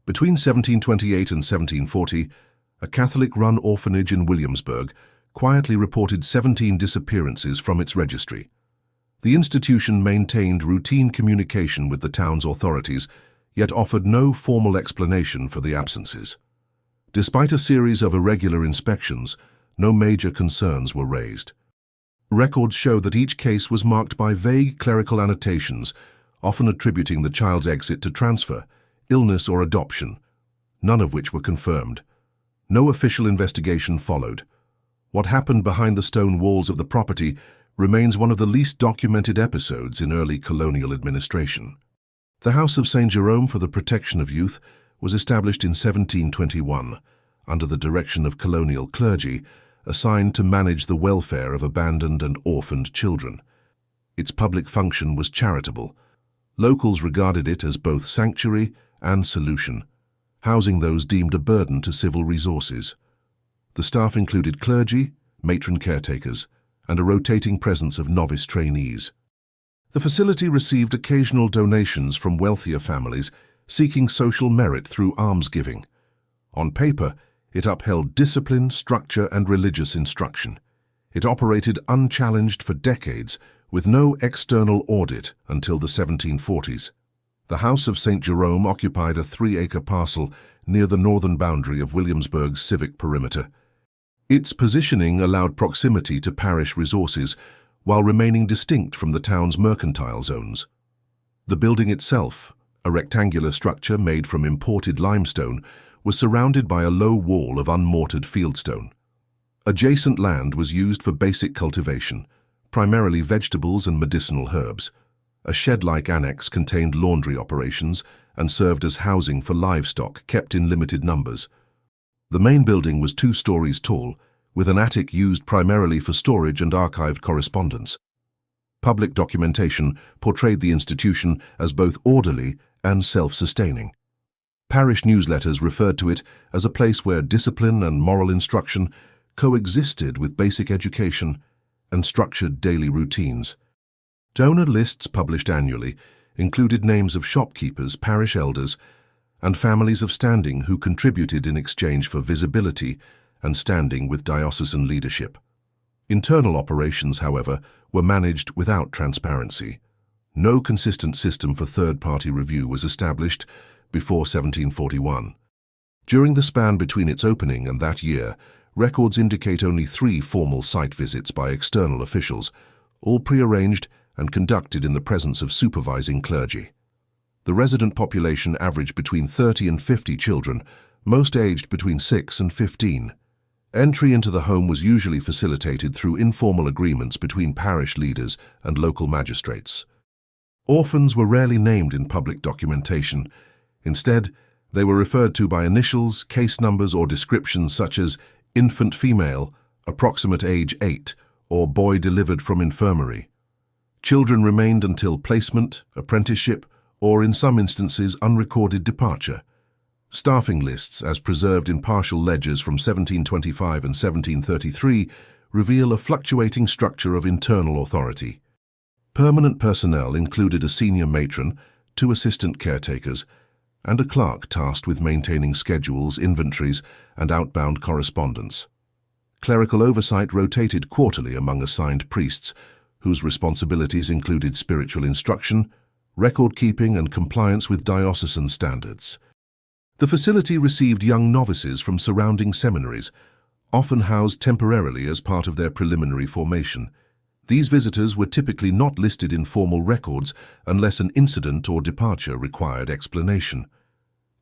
Between 1728 and 1740, a Catholic-run orphanage in Williamsburg quietly reported 17 disappearances from its registry. The institution maintained routine communication with the town's authorities, yet offered no formal explanation for the absences. Despite a series of irregular inspections, no major concerns were raised. Records show that each case was marked by vague clerical annotations, often attributing the child's exit to transfer, illness, or adoption, none of which were confirmed. No official investigation followed. What happened behind the stone walls of the property remains one of the least documented episodes in early colonial administration. The House of St. Jerome for the Protection of Youth was established in 1721, under the direction of colonial clergy, assigned to manage the welfare of abandoned and orphaned children. Its public function was charitable. Locals regarded it as both sanctuary and solution, housing those deemed a burden to civil resources. The staff included clergy, matron caretakers, and a rotating presence of novice trainees. The facility received occasional donations from wealthier families seeking social merit through almsgiving. On paper, it upheld discipline, structure, and religious instruction. It operated unchallenged for decades, with no external audit until the 1740s. The House of St. Jerome occupied a 3-acre parcel near the northern boundary of Williamsburg's civic perimeter. Its positioning allowed proximity to parish resources while remaining distinct from the town's mercantile zones. The building itself, a rectangular structure made from imported limestone, was surrounded by a low wall of unmortared fieldstone. Adjacent land was used for basic cultivation, primarily vegetables and medicinal herbs. A shed-like annex contained laundry operations and served as housing for livestock kept in limited numbers. The main building was 2 stories tall, with an attic used primarily for storage and archived correspondence. Public documentation portrayed the institution as both orderly and self-sustaining. Parish newsletters referred to it as a place where discipline and moral instruction coexisted with basic education and structured daily routines. Donor lists published annually included names of shopkeepers, parish elders, and families of standing who contributed in exchange for visibility and standing with diocesan leadership. Internal operations, however, were managed without transparency. No consistent system for third-party review was established before 1741. During the span between its opening and that year, records indicate only 3 formal site visits by external officials, all prearranged and conducted in the presence of supervising clergy. The resident population averaged between 30 and 50 children, most aged between 6 and 15. Entry into the home was usually facilitated through informal agreements between parish leaders and local magistrates. Orphans were rarely named in public documentation. Instead, they were referred to by initials, case numbers, or descriptions such as infant female, approximate age 8, or boy delivered from infirmary. Children remained until placement, apprenticeship, or in some instances unrecorded departure. Staffing lists, as preserved in partial ledgers from 1725 and 1733, reveal a fluctuating structure of internal authority. Permanent personnel included a senior matron, 2 assistant caretakers, and a clerk tasked with maintaining schedules, inventories, and outbound correspondence. Clerical oversight rotated quarterly among assigned priests, whose responsibilities included spiritual instruction, record-keeping, and compliance with diocesan standards. The facility received young novices from surrounding seminaries, often housed temporarily as part of their preliminary formation. These visitors were typically not listed in formal records unless an incident or departure required explanation.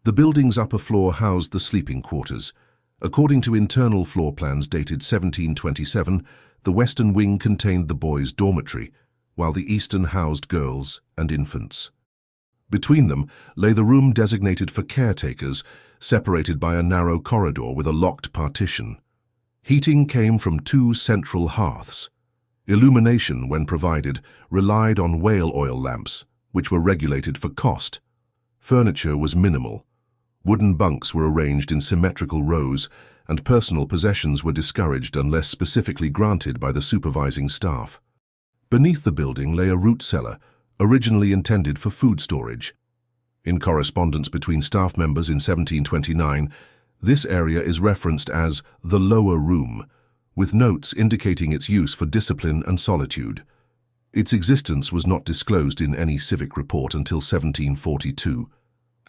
The building's upper floor housed the sleeping quarters. According to internal floor plans dated 1727, the western wing contained the boys' dormitory, while the eastern housed girls and infants. Between them lay the room designated for caretakers, separated by a narrow corridor with a locked partition. Heating came from 2 central hearths. Illumination, when provided, relied on whale oil lamps, which were regulated for cost. Furniture was minimal. Wooden bunks were arranged in symmetrical rows, and personal possessions were discouraged unless specifically granted by the supervising staff. Beneath the building lay a root cellar, originally intended for food storage. In correspondence between staff members in 1729, this area is referenced as the lower room, with notes indicating its use for discipline and solitude. Its existence was not disclosed in any civic report until 1742.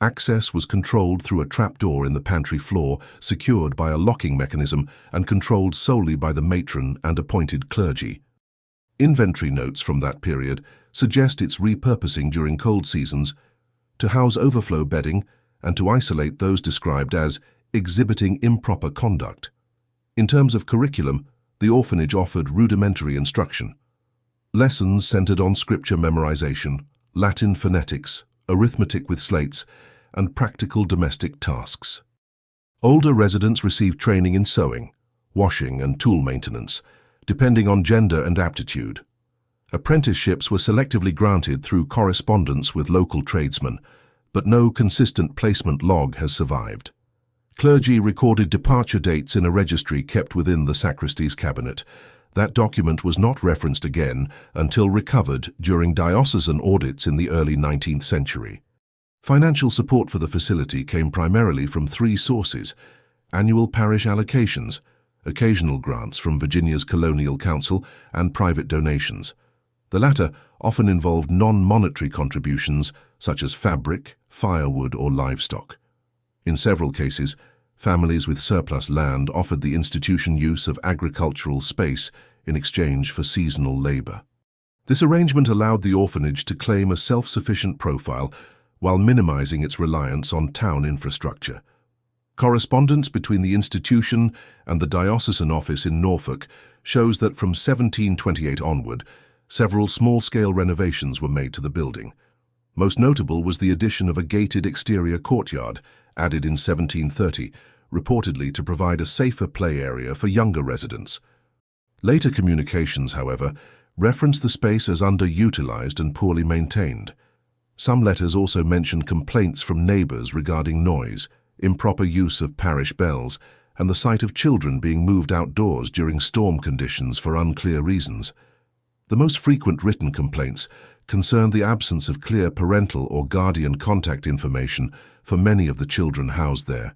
Access was controlled through a trapdoor in the pantry floor, secured by a locking mechanism and controlled solely by the matron and appointed clergy. Inventory notes from that period suggest its repurposing during cold seasons to house overflow bedding and to isolate those described as exhibiting improper conduct. In terms of curriculum, the orphanage offered rudimentary instruction. Lessons centered on scripture memorization, Latin phonetics, arithmetic with slates, and practical domestic tasks. Older residents received training in sewing, washing, and tool maintenance, depending on gender and aptitude. Apprenticeships were selectively granted through correspondence with local tradesmen, but no consistent placement log has survived. Clergy recorded departure dates in a registry kept within the sacristy's cabinet. That document was not referenced again until recovered during diocesan audits in the early 19th century. Financial support for the facility came primarily from three sources: annual parish allocations, occasional grants from Virginia's Colonial Council, and private donations. The latter often involved non-monetary contributions such as fabric, firewood, or livestock. In several cases, families with surplus land offered the institution use of agricultural space in exchange for seasonal labor. This arrangement allowed the orphanage to claim a self-sufficient profile while minimizing its reliance on town infrastructure. Correspondence between the institution and the diocesan office in Norfolk shows that from 1728 onward, several small-scale renovations were made to the building. Most notable was the addition of a gated exterior courtyard, added in 1730, reportedly to provide a safer play area for younger residents. Later communications, however, reference the space as underutilized and poorly maintained. Some letters also mention complaints from neighbors regarding noise, improper use of parish bells, and the sight of children being moved outdoors during storm conditions for unclear reasons. The most frequent written complaints concerned the absence of clear parental or guardian contact information for many of the children housed there.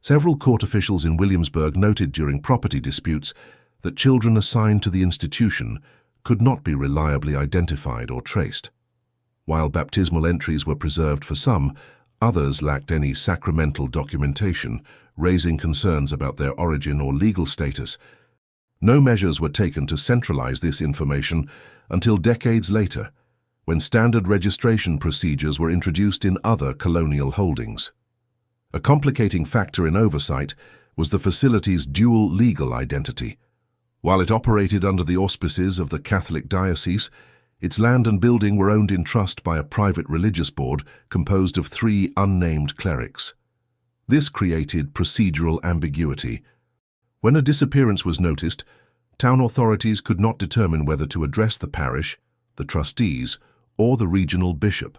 Several court officials in Williamsburg noted during property disputes that children assigned to the institution could not be reliably identified or traced. While baptismal entries were preserved for some, others lacked any sacramental documentation, raising concerns about their origin or legal status. No measures were taken to centralize this information until decades later, when standard registration procedures were introduced in other colonial holdings. A complicating factor in oversight was the facility's dual legal identity. While it operated under the auspices of the Catholic diocese, its land and building were owned in trust by a private religious board composed of three unnamed clerics. This created procedural ambiguity. When a disappearance was noticed, town authorities could not determine whether to address the parish, the trustees, or the regional bishop.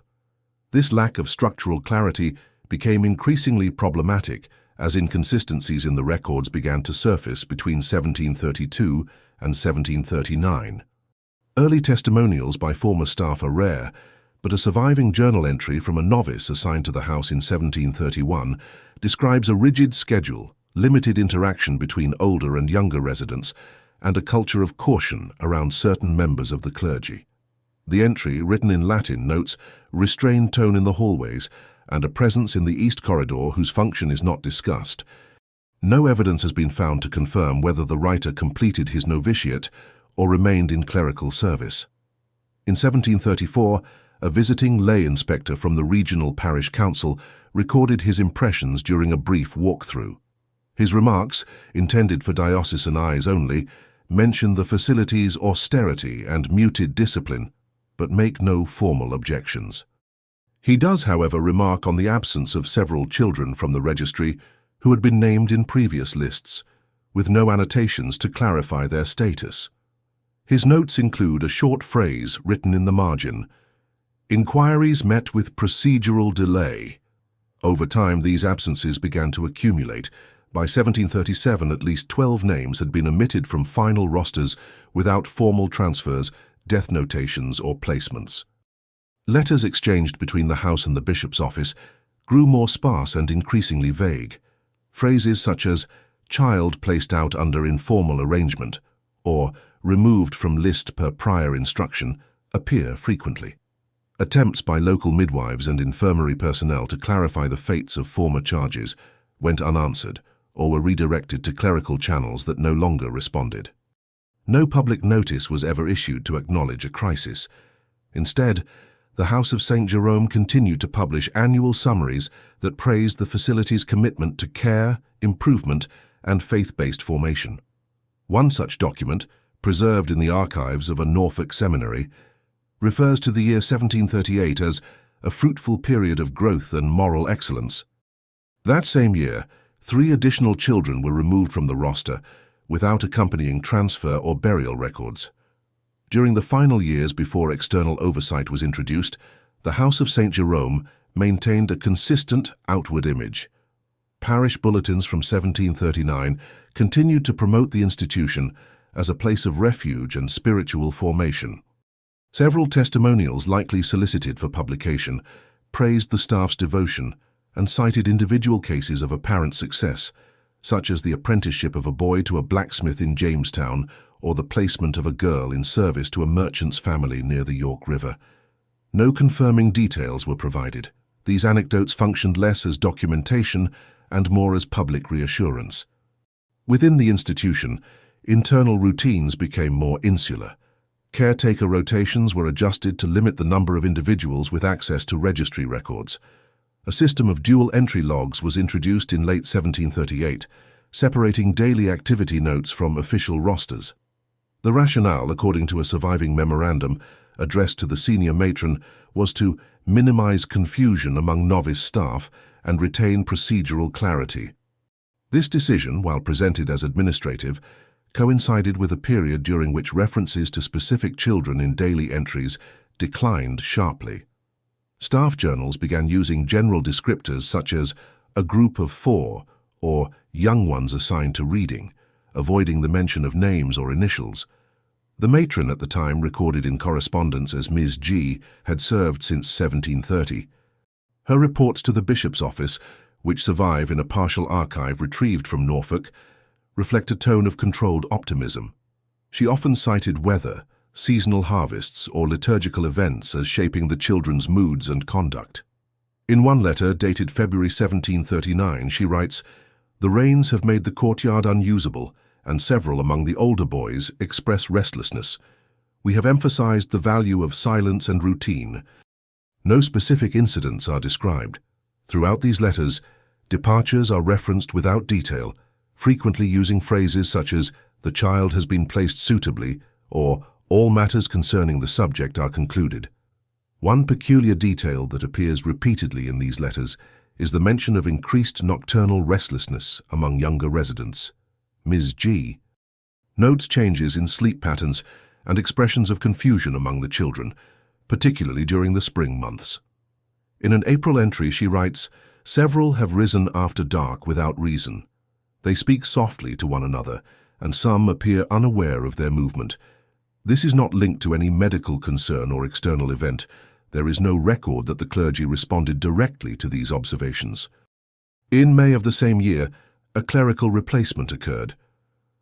This lack of structural clarity became increasingly problematic as inconsistencies in the records began to surface between 1732 and 1739. Early testimonials by former staff are rare, but a surviving journal entry from a novice assigned to the house in 1731 describes a rigid schedule, limited interaction between older and younger residents, and a culture of caution around certain members of the clergy. The entry, written in Latin, notes restrained tone in the hallways and a presence in the east corridor whose function is not discussed. No evidence has been found to confirm whether the writer completed his novitiate or remained in clerical service. In 1734, a visiting lay inspector from the regional parish council recorded his impressions during a brief walkthrough. His remarks, intended for diocesan eyes only, mention the facility's austerity and muted discipline, but make no formal objections. He does, however, remark on the absence of several children from the registry who had been named in previous lists, with no annotations to clarify their status. His notes include a short phrase written in the margin: "Inquiries met with procedural delay." Over time, these absences began to accumulate. By 1737, at least 12 names had been omitted from final rosters without formal transfers, death notations, or placements. Letters exchanged between the house and the bishop's office grew more sparse and increasingly vague. Phrases such as "child placed out under informal arrangement" or "removed from list per prior instruction" appear frequently. Attempts by local midwives and infirmary personnel to clarify the fates of former charges went unanswered or were redirected to clerical channels that no longer responded. No public notice was ever issued to acknowledge a crisis. Instead, the House of St. Jerome continued to publish annual summaries that praised the facility's commitment to care, improvement, and faith-based formation. One such document, preserved in the archives of a Norfolk seminary, refers to the year 1738 as a fruitful period of growth and moral excellence. That same year, 3 additional children were removed from the roster without accompanying transfer or burial records. During the final years before external oversight was introduced, the House of St. Jerome maintained a consistent outward image. Parish bulletins from 1739 continued to promote the institution as a place of refuge and spiritual formation. Several testimonials likely solicited for publication praised the staff's devotion and cited individual cases of apparent success, such as the apprenticeship of a boy to a blacksmith in Jamestown or the placement of a girl in service to a merchant's family near the York River. No confirming details were provided. These anecdotes functioned less as documentation and more as public reassurance. Within the institution, internal routines became more insular. Caretaker rotations were adjusted to limit the number of individuals with access to registry records. A system of dual entry logs was introduced in late 1738, separating daily activity notes from official rosters. The rationale, according to a surviving memorandum addressed to the senior matron, was to minimize confusion among novice staff and retain procedural clarity. This decision, while presented as administrative, coincided with a period during which references to specific children in daily entries declined sharply. Staff journals began using general descriptors such as "a group of 4" or "young ones assigned to reading," avoiding the mention of names or initials. The matron at the time, recorded in correspondence as Ms. G, had served since 1730. Her reports to the bishop's office, which survive in a partial archive retrieved from Norfolk, reflect a tone of controlled optimism. She often cited weather, seasonal harvests, or liturgical events as shaping the children's moods and conduct. In one letter dated February 1739, she writes, "The rains have made the courtyard unusable, and several among the older boys express restlessness. We have emphasized the value of silence and routine." No specific incidents are described. Throughout these letters, departures are referenced without detail, frequently using phrases such as "the child has been placed suitably" or "all matters concerning the subject are concluded." One peculiar detail that appears repeatedly in these letters is the mention of increased nocturnal restlessness among younger residents. Ms. G notes changes in sleep patterns and expressions of confusion among the children, particularly during the spring months. In an April entry, she writes, "Several have risen after dark without reason. They speak softly to one another, and some appear unaware of their movement. This is not linked to any medical concern or external event. There is no record that the clergy responded directly to these observations." In May of the same year, a clerical replacement occurred.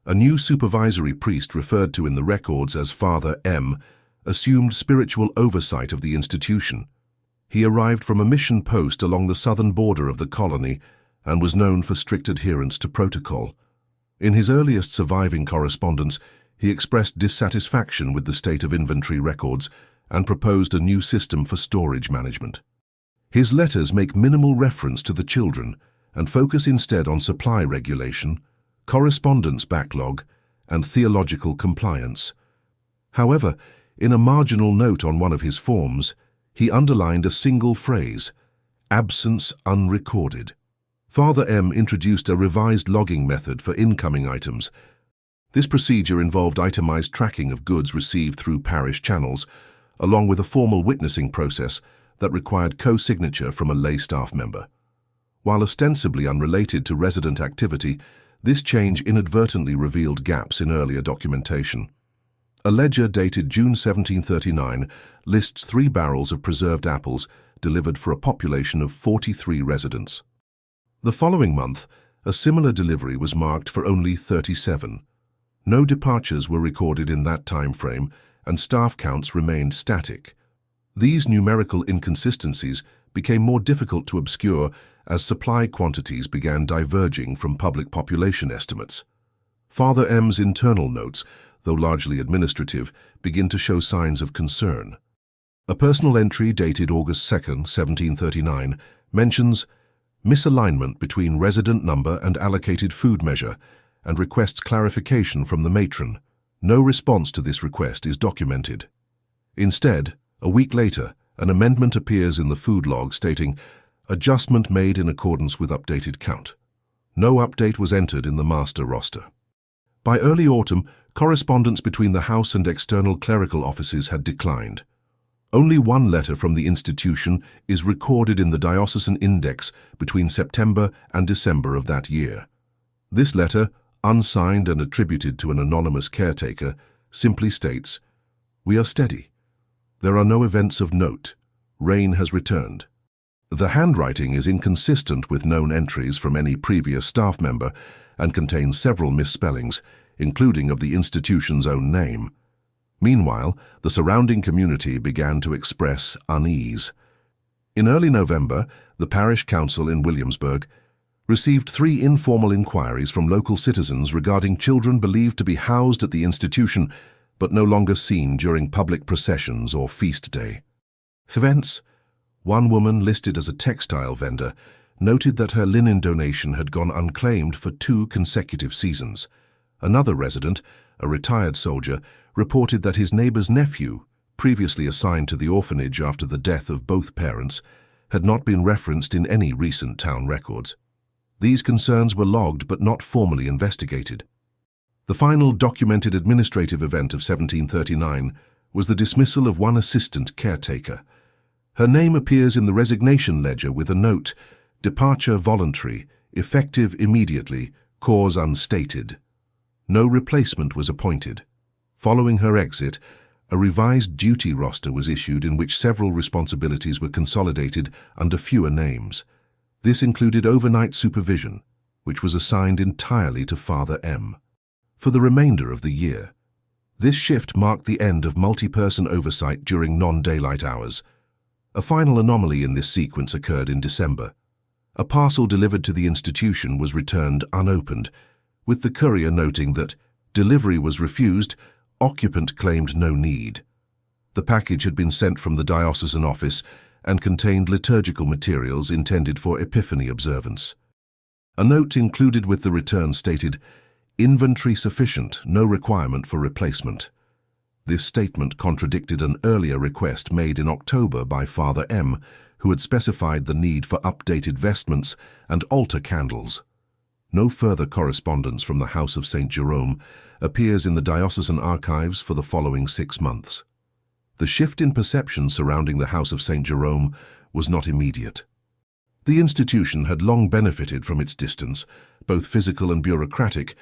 A new supervisory priest, referred to in the records as Father M, assumed spiritual oversight of the institution. He arrived from a mission post along the southern border of the colony and was known for strict adherence to protocol. In his earliest surviving correspondence, he expressed dissatisfaction with the state of inventory records and proposed a new system for storage management. His letters make minimal reference to the children and focus instead on supply regulation, correspondence backlog, and theological compliance. However, in a marginal note on one of his forms, he underlined a single phrase, "absence unrecorded." Father M introduced a revised logging method for incoming items. This procedure involved itemized tracking of goods received through parish channels, along with a formal witnessing process that required co-signature from a lay staff member. While ostensibly unrelated to resident activity, this change inadvertently revealed gaps in earlier documentation. A ledger dated June 1739 lists 3 barrels of preserved apples delivered for a population of 43 residents. The following month, a similar delivery was marked for only 37. No departures were recorded in that time frame, and staff counts remained static. These numerical inconsistencies became more difficult to obscure as supply quantities began diverging from public population estimates. Father M's internal notes, though largely administrative, begin to show signs of concern. A personal entry dated August 2, 1739, mentions misalignment between resident number and allocated food measure, and requests clarification from the matron. No response to this request is documented. Instead, a week later, an amendment appears in the food log stating, "Adjustment made in accordance with updated count." No update was entered in the master roster. By early autumn, correspondence between the house and external clerical offices had declined. Only one letter from the institution is recorded in the diocesan index between September and December of that year. This letter, unsigned and attributed to an anonymous caretaker, simply states, "We are steady. There are no events of note. Rain has returned." The handwriting is inconsistent with known entries from any previous staff member and contains several misspellings, including of the institution's own name. Meanwhile, the surrounding community began to express unease. In early November, the parish council in Williamsburg received 3 informal inquiries from local citizens regarding children believed to be housed at the institution but no longer seen during public processions or feast day. Events. One woman, listed as a textile vendor, noted that her linen donation had gone unclaimed for 2 consecutive seasons. Another resident, a retired soldier, reported that his neighbor's nephew, previously assigned to the orphanage after the death of both parents, had not been referenced in any recent town records. These concerns were logged but not formally investigated. The final documented administrative event of 1739 was the dismissal of one assistant caretaker. Her name appears in the resignation ledger with a note, "Departure voluntary, effective immediately, cause unstated." No replacement was appointed. Following her exit, a revised duty roster was issued in which several responsibilities were consolidated under fewer names. This included overnight supervision, which was assigned entirely to Father M. For the remainder of the year, this shift marked the end of multi-person oversight during non-daylight hours. A final anomaly in this sequence occurred in December. A parcel delivered to the institution was returned unopened, with the courier noting that delivery was refused, occupant claimed no need. The package had been sent from the diocesan office and contained liturgical materials intended for Epiphany observance. A note included with the return stated, "Inventory sufficient, no requirement for replacement." This statement contradicted an earlier request made in October by Father M, who had specified the need for updated vestments and altar candles. No further correspondence from the House of St. Jerome appears in the diocesan archives for the following 6 months. The shift in perception surrounding the House of St. Jerome was not immediate. The institution had long benefited from its distance, both physical and bureaucratic,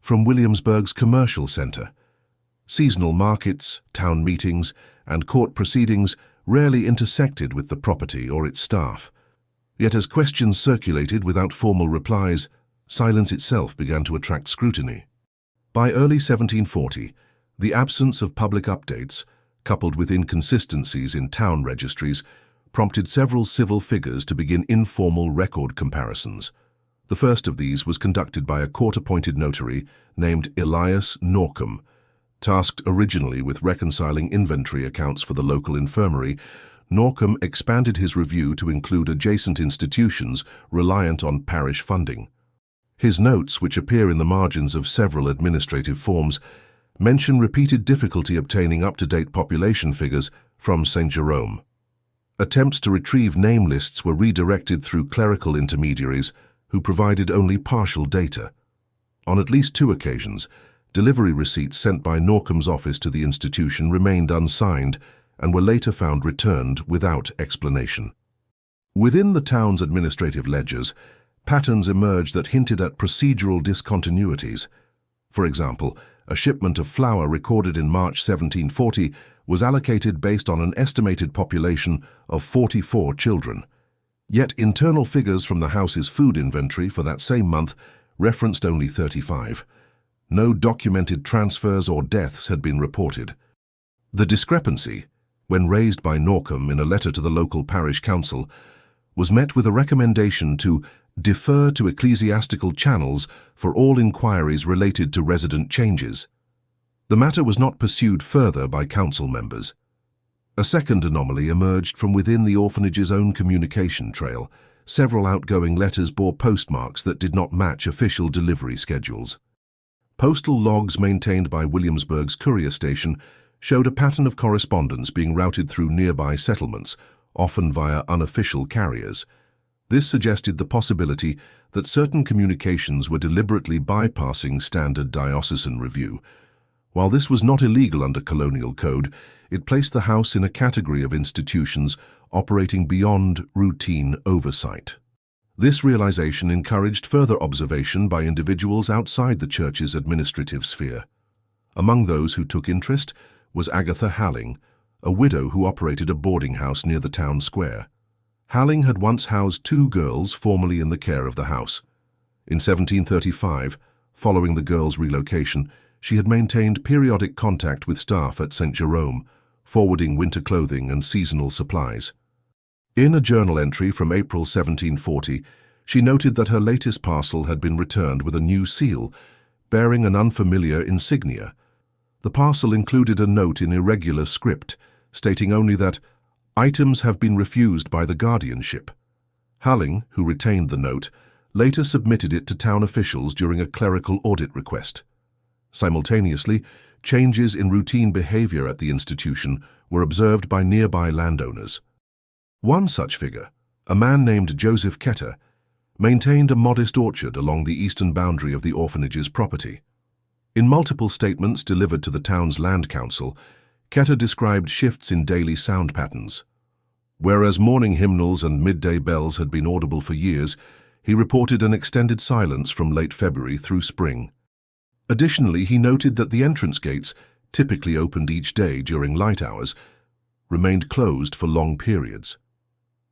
from Williamsburg's commercial center. Seasonal markets, town meetings, and court proceedings rarely intersected with the property or its staff. Yet as questions circulated without formal replies, silence itself began to attract scrutiny. By early 1740, the absence of public updates, coupled with inconsistencies in town registries, prompted several civil figures to begin informal record comparisons. The first of these was conducted by a court-appointed notary named Elias Norcom. Tasked originally with reconciling inventory accounts for the local infirmary, Norcom expanded his review to include adjacent institutions reliant on parish funding. His notes, which appear in the margins of several administrative forms, mention repeated difficulty obtaining up-to-date population figures from St. Jerome. Attempts to retrieve name lists were redirected through clerical intermediaries who provided only partial data. On at least 2 occasions, delivery receipts sent by Norcom's office to the institution remained unsigned and were later found returned without explanation. Within the town's administrative ledgers, patterns emerged that hinted at procedural discontinuities. For example, A shipment of flour recorded in March 1740 was allocated based on an estimated population of 44 children. Yet internal figures from the house's food inventory for that same month referenced only 35. No documented transfers or deaths had been reported. The discrepancy, when raised by Norcombe in a letter to the local parish council, was met with a recommendation to defer to ecclesiastical channels for all inquiries related to resident changes. The matter was not pursued further by council members. A second anomaly emerged from within the orphanage's own communication trail. Several outgoing letters bore postmarks that did not match official delivery schedules. Postal logs maintained by Williamsburg's courier station showed a pattern of correspondence being routed through nearby settlements, often via unofficial carriers. This suggested the possibility that certain communications were deliberately bypassing standard diocesan review. While this was not illegal under colonial code, it placed the house in a category of institutions operating beyond routine oversight. This realization encouraged further observation by individuals outside the church's administrative sphere. Among those who took interest was Agatha Halling, a widow who operated a boarding house near the town square. Halling had once housed 2 girls formerly in the care of the house. In 1735, following the girls' relocation, she had maintained periodic contact with staff at St. Jerome, forwarding winter clothing and seasonal supplies. In a journal entry from April 1740, she noted that her latest parcel had been returned with a new seal, bearing an unfamiliar insignia. The parcel included a note in irregular script, stating only that items have been refused by the guardianship. Halling, who retained the note, later submitted it to town officials during a clerical audit request. Simultaneously, changes in routine behavior at the institution were observed by nearby landowners. One such figure, a man named Joseph Ketter, maintained a modest orchard along the eastern boundary of the orphanage's property. In multiple statements delivered to the town's land council, Ketter described shifts in daily sound patterns. Whereas morning hymnals and midday bells had been audible for years, he reported an extended silence from late February through spring. Additionally, he noted that the entrance gates, typically opened each day during light hours, remained closed for long periods.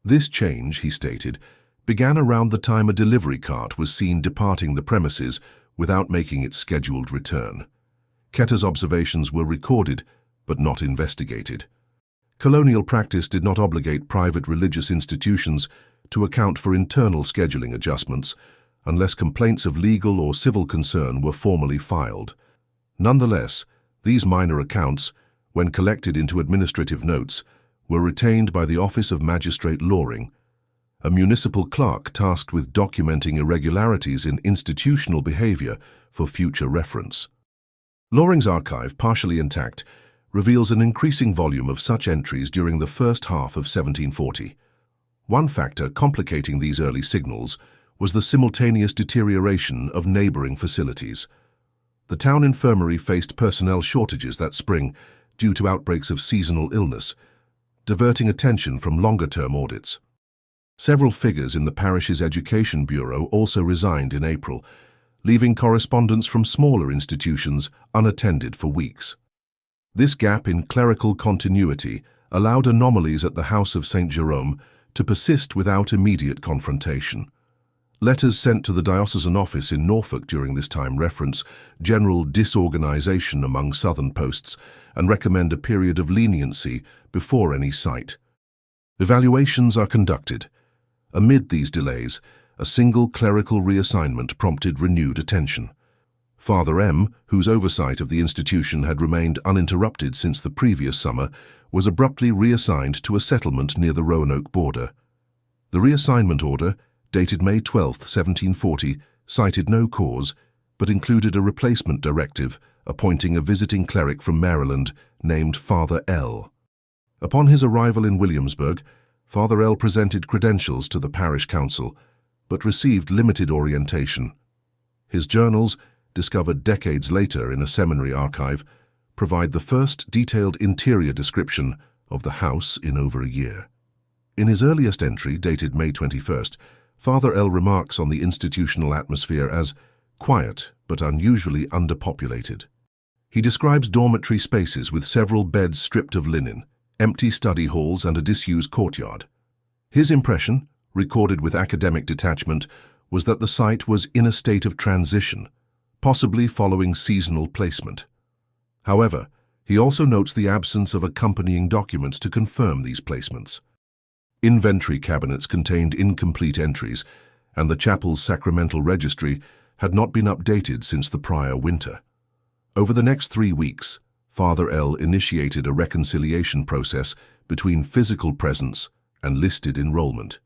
This change, he stated, began around the time a delivery cart was seen departing the premises without making its scheduled return. Ketter's observations were recorded, but not investigated. Colonial practice did not obligate private religious institutions to account for internal scheduling adjustments unless complaints of legal or civil concern were formally filed. Nonetheless, these minor accounts, when collected into administrative notes, were retained by the Office of Magistrate Loring, a municipal clerk tasked with documenting irregularities in institutional behavior for future reference. Loring's archive, partially intact, reveals an increasing volume of such entries during the first half of 1740. One factor complicating these early signals was the simultaneous deterioration of neighboring facilities. The town infirmary faced personnel shortages that spring due to outbreaks of seasonal illness, diverting attention from longer-term audits. Several figures in the parish's education bureau also resigned in April, leaving correspondence from smaller institutions unattended for weeks. This gap in clerical continuity allowed anomalies at the House of St. Jerome to persist without immediate confrontation. Letters sent to the diocesan office in Norfolk during this time reference general disorganization among southern posts and recommend a period of leniency before any site. Evaluations are conducted. Amid these delays, a single clerical reassignment prompted renewed attention. Father M., whose oversight of the institution had remained uninterrupted since the previous summer, was abruptly reassigned to a settlement near the Roanoke border. The reassignment order, dated May 12, 1740, cited no cause, but included a replacement directive appointing a visiting cleric from Maryland named Father L. Upon his arrival in Williamsburg, Father L. presented credentials to the parish council, but received limited orientation. His journals, discovered decades later in a seminary archive, provide the first detailed interior description of the house in over a year. In his earliest entry, dated May 21st, Father L. remarks on the institutional atmosphere as quiet but unusually underpopulated. He describes dormitory spaces with several beds stripped of linen, empty study halls and a disused courtyard. His impression, recorded with academic detachment, was that the site was in a state of transition, possibly following seasonal placement. However, he also notes the absence of accompanying documents to confirm these placements. Inventory cabinets contained incomplete entries, and the chapel's sacramental registry had not been updated since the prior winter. Over the next 3 weeks, Father L. initiated a reconciliation process between physical presence and listed enrollment.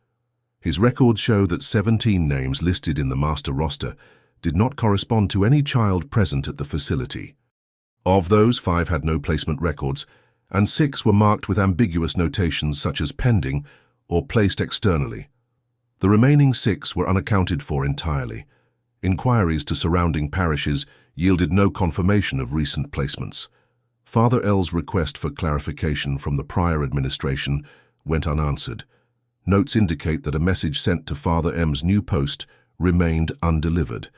His records show that 17 names listed in the master roster did not correspond to any child present at the facility. Of those, 5 had no placement records, and 6 were marked with ambiguous notations such as pending or placed externally. The remaining 6 were unaccounted for entirely. Inquiries to surrounding parishes yielded no confirmation of recent placements. Father L's request for clarification from the prior administration went unanswered. Notes indicate that a message sent to Father M's new post remained undelivered.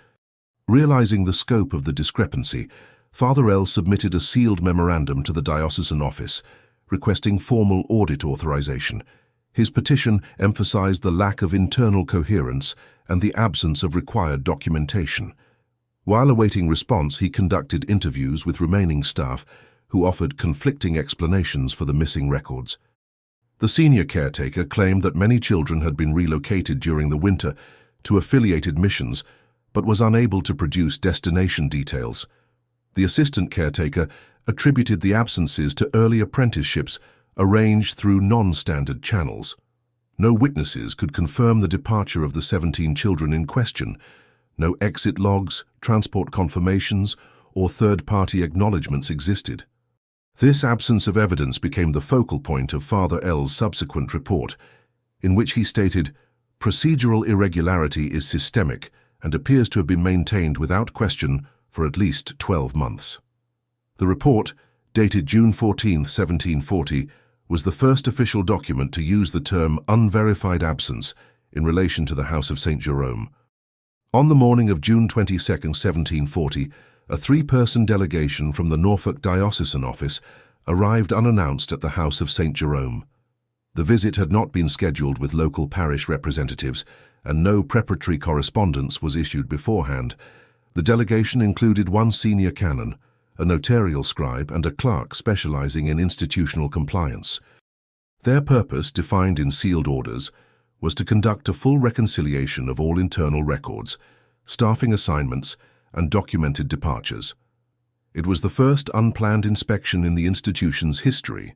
Realizing the scope of the discrepancy, Father L submitted a sealed memorandum to the diocesan office, requesting formal audit authorization. His petition emphasized the lack of internal coherence and the absence of required documentation. While awaiting response, he conducted interviews with remaining staff who offered conflicting explanations for the missing records. The senior caretaker claimed that many children had been relocated during the winter to affiliated missions, but was unable to produce destination details. The assistant caretaker attributed the absences to early apprenticeships arranged through non-standard channels. No witnesses could confirm the departure of the 17 children in question. No exit logs, transport confirmations, or third-party acknowledgements existed. This absence of evidence became the focal point of Father L's subsequent report, in which he stated, "Procedural irregularity is systemic and appears to have been maintained without question for at least 12 months. The report, dated June 14, 1740, was the first official document to use the term unverified absence in relation to the House of St. Jerome. On the morning of June 22, 1740, a 3-person delegation from the Norfolk Diocesan Office arrived unannounced at the House of St. Jerome. The visit had not been scheduled with local parish representatives, and no preparatory correspondence was issued beforehand. The delegation included 1 senior canon, a notarial scribe, and a clerk specializing in institutional compliance. Their purpose, defined in sealed orders, was to conduct a full reconciliation of all internal records, staffing assignments, and documented departures. It was the first unplanned inspection in the institution's history.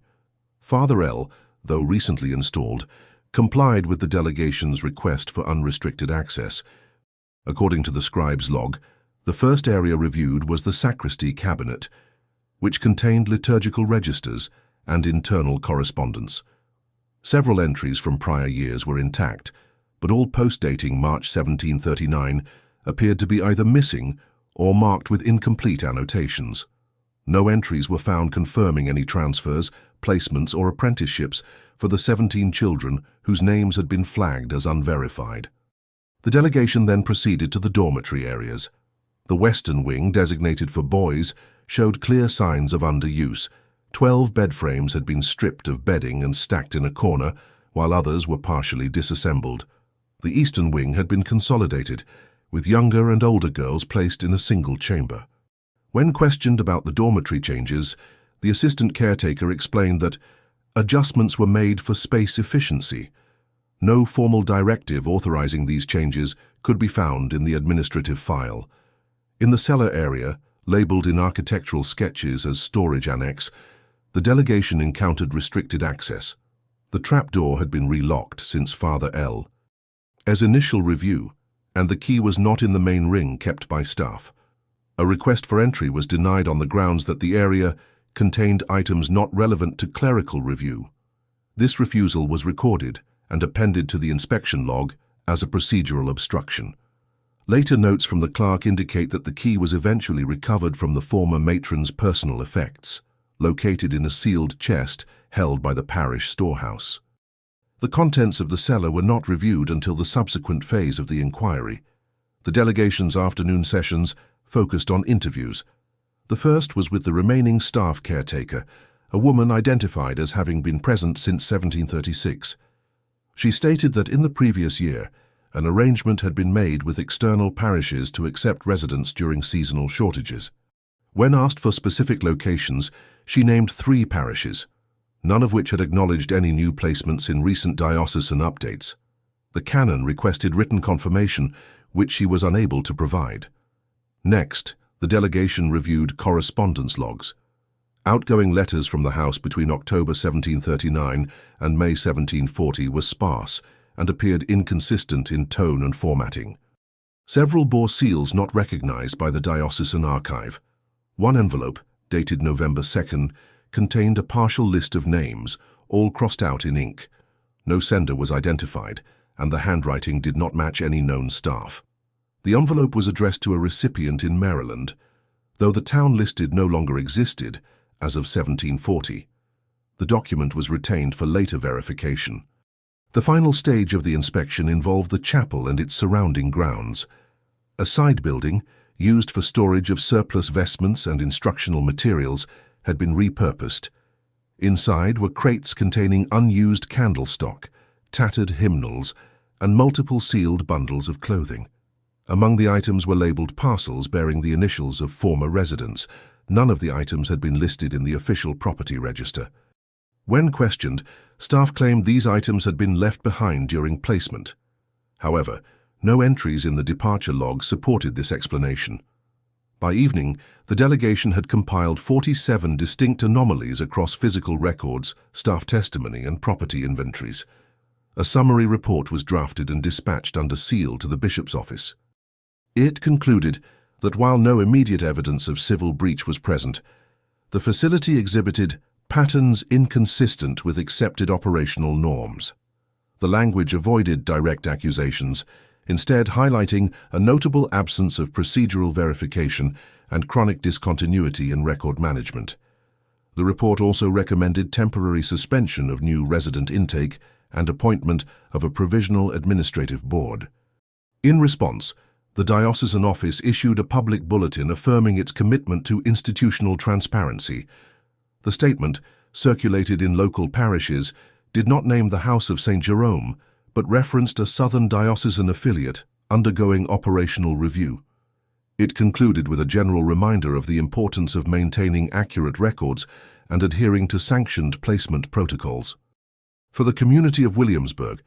Father L, though recently installed, complied with the delegation's request for unrestricted access. According to the scribe's log, the first area reviewed was the sacristy cabinet, which contained liturgical registers and internal correspondence. Several entries from prior years were intact, but all post-dating March 1739 appeared to be either missing or marked with incomplete annotations. No entries were found confirming any transfers, placements, or apprenticeships for the 17 children whose names had been flagged as unverified. The delegation then proceeded to the dormitory areas. The western wing, designated for boys, showed clear signs of underuse. 12 bed frames had been stripped of bedding and stacked in a corner, while others were partially disassembled. The eastern wing had been consolidated, with younger and older girls placed in a single chamber. When questioned about the dormitory changes, the assistant caretaker explained that adjustments were made for space efficiency. No formal directive authorizing these changes could be found in the administrative file. In the cellar area, labeled in architectural sketches as storage annex, the delegation encountered restricted access. The trapdoor had been relocked since Father L. As initial review, and the key was not in the main ring kept by staff. A request for entry was denied on the grounds that the area contained items not relevant to clerical review. This refusal was recorded and appended to the inspection log as a procedural obstruction. Later notes from the clerk indicate that the key was eventually recovered from the former matron's personal effects, located in a sealed chest held by the parish storehouse. The contents of the cellar were not reviewed until the subsequent phase of the inquiry. The delegation's afternoon sessions focused on interviews. The first was with the remaining staff caretaker, a woman identified as having been present since 1736. She stated that in the previous year, an arrangement had been made with external parishes to accept residents during seasonal shortages. When asked for specific locations, she named 3 parishes, none of which had acknowledged any new placements in recent diocesan updates. The canon requested written confirmation, which she was unable to provide. Next, the delegation reviewed correspondence logs. Outgoing letters from the house between October 1739 and May 1740 were sparse and appeared inconsistent in tone and formatting. Several bore seals not recognized by the diocesan archive. One envelope, dated November 2nd, contained a partial list of names, all crossed out in ink. No sender was identified, and the handwriting did not match any known staff. The envelope was addressed to a recipient in Maryland, though the town listed no longer existed as of 1740. The document was retained for later verification. The final stage of the inspection involved the chapel and its surrounding grounds. A side building, used for storage of surplus vestments and instructional materials, had been repurposed. Inside were crates containing unused candle stock, tattered hymnals, and multiple sealed bundles of clothing. Among the items were labeled parcels bearing the initials of former residents. None of the items had been listed in the official property register. When questioned, staff claimed these items had been left behind during placement. However, no entries in the departure log supported this explanation. By evening, the delegation had compiled 47 distinct anomalies across physical records, staff testimony, and property inventories. A summary report was drafted and dispatched under seal to the bishop's office. It concluded that while no immediate evidence of civil breach was present, the facility exhibited patterns inconsistent with accepted operational norms. The language avoided direct accusations, instead highlighting a notable absence of procedural verification and chronic discontinuity in record management. The report also recommended temporary suspension of new resident intake and appointment of a provisional administrative board. In response, the diocesan office issued a public bulletin affirming its commitment to institutional transparency. The statement, circulated in local parishes, did not name the House of St. Jerome, but referenced a southern diocesan affiliate undergoing operational review. It concluded with a general reminder of the importance of maintaining accurate records and adhering to sanctioned placement protocols. For the community of Williamsburg,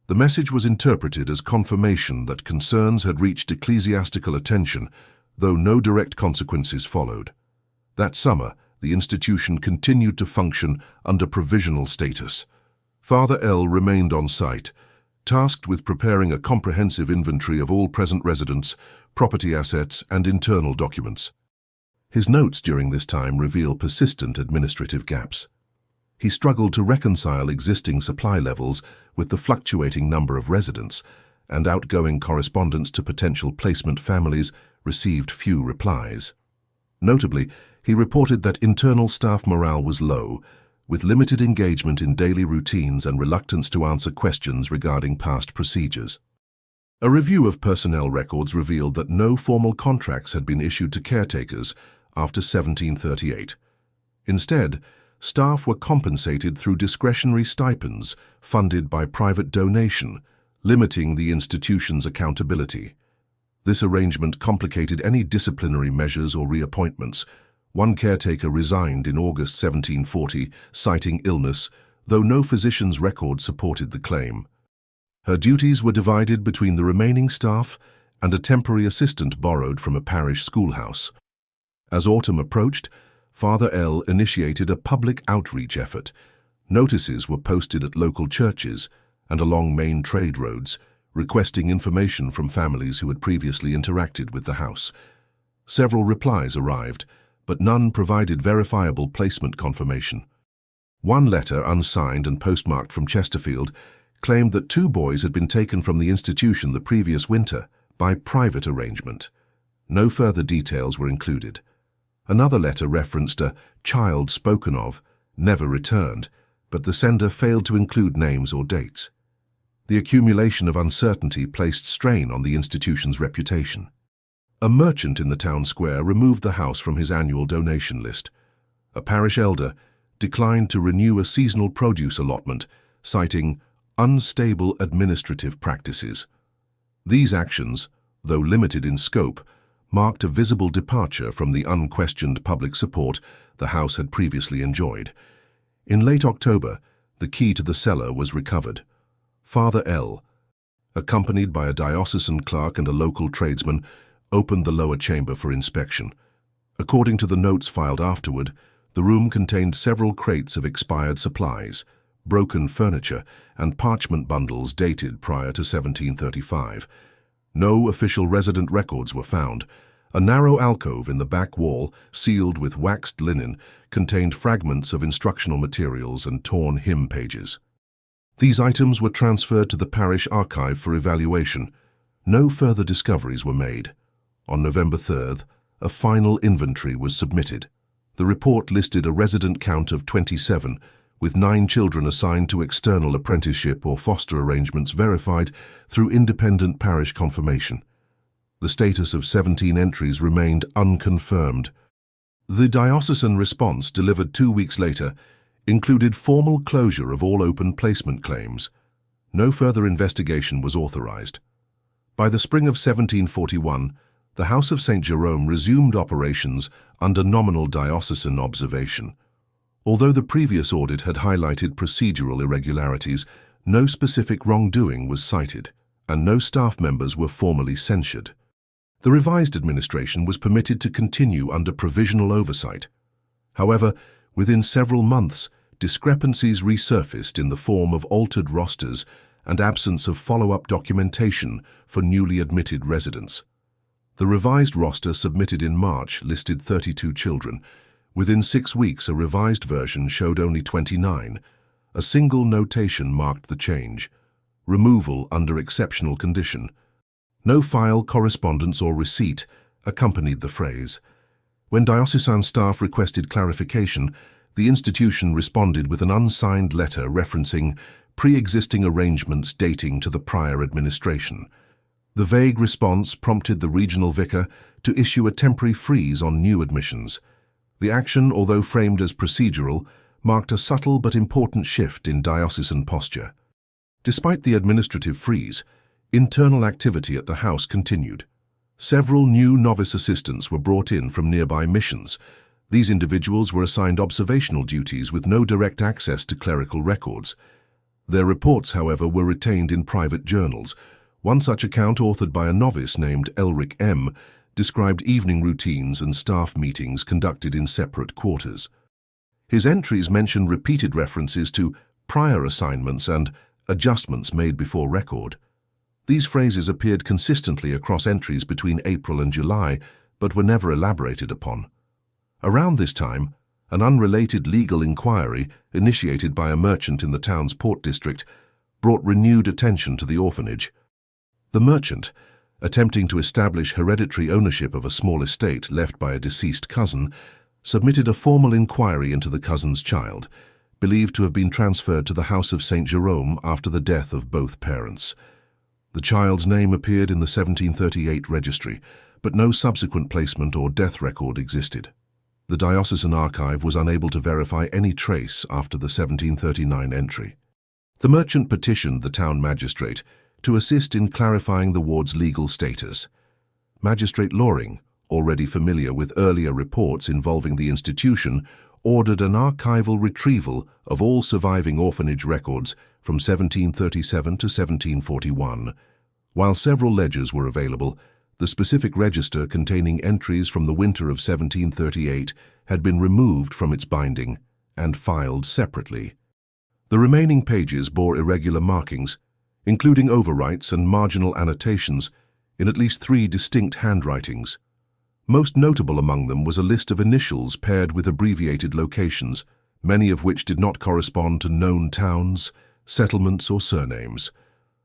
the message was interpreted as confirmation that concerns had reached ecclesiastical attention, though no direct consequences followed. That summer, the institution continued to function under provisional status. Father L. remained on site, tasked with preparing a comprehensive inventory of all present residents, property assets, and internal documents. His notes during this time reveal persistent administrative gaps. He struggled to reconcile existing supply levels with the fluctuating number of residents, and outgoing correspondence to potential placement families received few replies. Notably, he reported that internal staff morale was low, with limited engagement in daily routines and reluctance to answer questions regarding past procedures. A review of personnel records revealed that no formal contracts had been issued to caretakers after 1738. Instead, staff were compensated through discretionary stipends funded by private donation, limiting the institution's accountability. This arrangement complicated any disciplinary measures or reappointments. One caretaker resigned in August 1740, citing illness, though no physician's record supported the claim. Her duties were divided between the remaining staff and a temporary assistant borrowed from a parish schoolhouse. As autumn approached, Father L. initiated a public outreach effort. Notices were posted at local churches and along main trade roads, requesting information from families who had previously interacted with the house. Several replies arrived, but none provided verifiable placement confirmation. One letter, unsigned and postmarked from Chesterfield, claimed that 2 boys had been taken from the institution the previous winter by private arrangement. No further details were included. Another letter referenced a child spoken of, never returned, but the sender failed to include names or dates. The accumulation of uncertainty placed strain on the institution's reputation. A merchant in the town square removed the house from his annual donation list. A parish elder declined to renew a seasonal produce allotment, citing unstable administrative practices. These actions, though limited in scope, marked a visible departure from the unquestioned public support the house had previously enjoyed. In late October, the key to the cellar was recovered. Father L., accompanied by a diocesan clerk and a local tradesman, opened the lower chamber for inspection. According to the notes filed afterward, the room contained several crates of expired supplies, broken furniture, and parchment bundles dated prior to 1735. No official resident records were found. A narrow alcove in the back wall, sealed with waxed linen, contained fragments of instructional materials and torn hymn pages. These items were transferred to the parish archive for evaluation. No further discoveries were made. On November 3rd, a final inventory was submitted. The report listed a resident count of 27, with 9 children assigned to external apprenticeship or foster arrangements verified through independent parish confirmation. The status of 17 entries remained unconfirmed. The diocesan response, delivered 2 weeks later, included formal closure of all open placement claims. No further investigation was authorized. By the spring of 1741, the House of St. Jerome resumed operations under nominal diocesan observation. Although the previous audit had highlighted procedural irregularities, no specific wrongdoing was cited, and no staff members were formally censured. The revised administration was permitted to continue under provisional oversight. However, within several months, discrepancies resurfaced in the form of altered rosters and absence of follow-up documentation for newly admitted residents. The revised roster submitted in March listed 32 children. Within 6 weeks, a revised version showed only 29. A single notation marked the change: removal under exceptional condition. No file, correspondence, or receipt accompanied the phrase. When diocesan staff requested clarification, the institution responded with an unsigned letter referencing pre-existing arrangements dating to the prior administration. The vague response prompted the regional vicar to issue a temporary freeze on new admissions. The action, although framed as procedural, marked a subtle but important shift in diocesan posture. Despite the administrative freeze, internal activity at the house continued. Several new novice assistants were brought in from nearby missions. These individuals were assigned observational duties with no direct access to clerical records. Their reports, however, were retained in private journals. One such account, authored by a novice named Elric M., described evening routines and staff meetings conducted in separate quarters. His entries mentioned repeated references to prior assignments and adjustments made before record. These phrases appeared consistently across entries between April and July, but were never elaborated upon. Around this time, an unrelated legal inquiry, initiated by a merchant in the town's port district, brought renewed attention to the orphanage. The merchant, attempting to establish hereditary ownership of a small estate left by a deceased cousin, submitted a formal inquiry into the cousin's child, believed to have been transferred to the House of St. Jerome after the death of both parents. The child's name appeared in the 1738 registry, but no subsequent placement or death record existed. The diocesan archive was unable to verify any trace after the 1739 entry. The merchant petitioned the town magistrate to assist in clarifying the ward's legal status. Magistrate Loring, already familiar with earlier reports involving the institution, ordered an archival retrieval of all surviving orphanage records from 1737 to 1741. While several ledgers were available, the specific register containing entries from the winter of 1738 had been removed from its binding and filed separately. The remaining pages bore irregular markings, including overwrites and marginal annotations in at least 3 distinct handwritings. Most notable among them was a list of initials paired with abbreviated locations, many of which did not correspond to known towns, settlements, or surnames.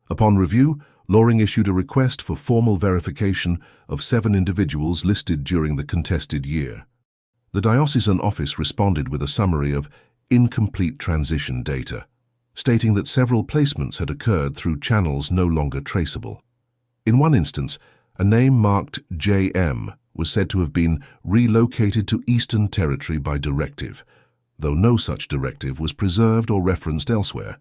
Upon review, Loring issued a request for formal verification of 7 individuals listed during the contested year. The diocesan office responded with a summary of incomplete transition data, stating that several placements had occurred through channels no longer traceable. In one instance, A name marked JM was said to have been relocated to Eastern Territory by directive, though no such directive was preserved or referenced elsewhere.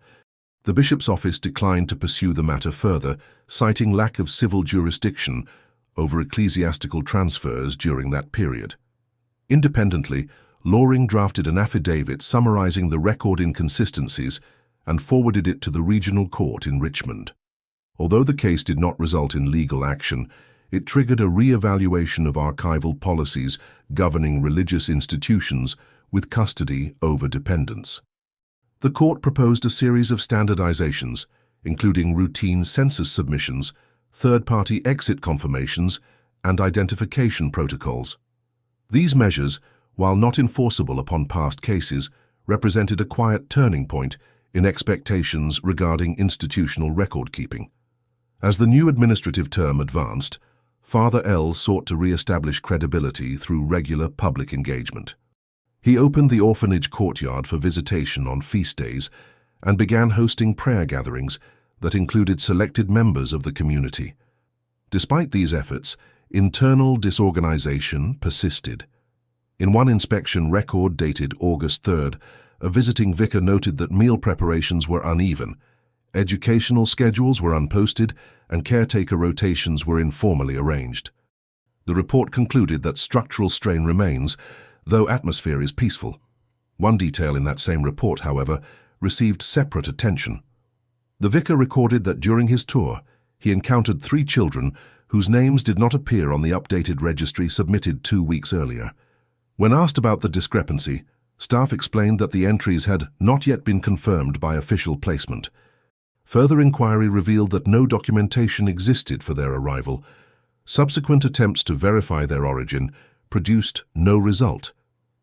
The bishop's office declined to pursue the matter further, citing lack of civil jurisdiction over ecclesiastical transfers during that period. Independently, Loring drafted an affidavit summarizing the record inconsistencies and forwarded it to the regional court in Richmond. Although the case did not result in legal action, it triggered a re-evaluation of archival policies governing religious institutions with custody over dependence. The court proposed a series of standardizations, including routine census submissions, third-party exit confirmations, and identification protocols. These measures, while not enforceable upon past cases, represented a quiet turning point in expectations regarding institutional record-keeping. As the new administrative term advanced, Father L. sought to re-establish credibility through regular public engagement. He opened the orphanage courtyard for visitation on feast days and began hosting prayer gatherings that included selected members of the community. Despite these efforts, internal disorganization persisted. In one inspection record dated August 3rd, a visiting vicar noted that meal preparations were uneven, educational schedules were unposted, and caretaker rotations were informally arranged. The report concluded that structural strain remains, though atmosphere is peaceful. One detail in that same report, however, received separate attention. The vicar recorded that during his tour, he encountered 3 children whose names did not appear on the updated registry submitted 2 weeks earlier. When asked about the discrepancy, staff explained that the entries had not yet been confirmed by official placement. Further inquiry revealed that no documentation existed for their arrival. Subsequent attempts to verify their origin produced no result.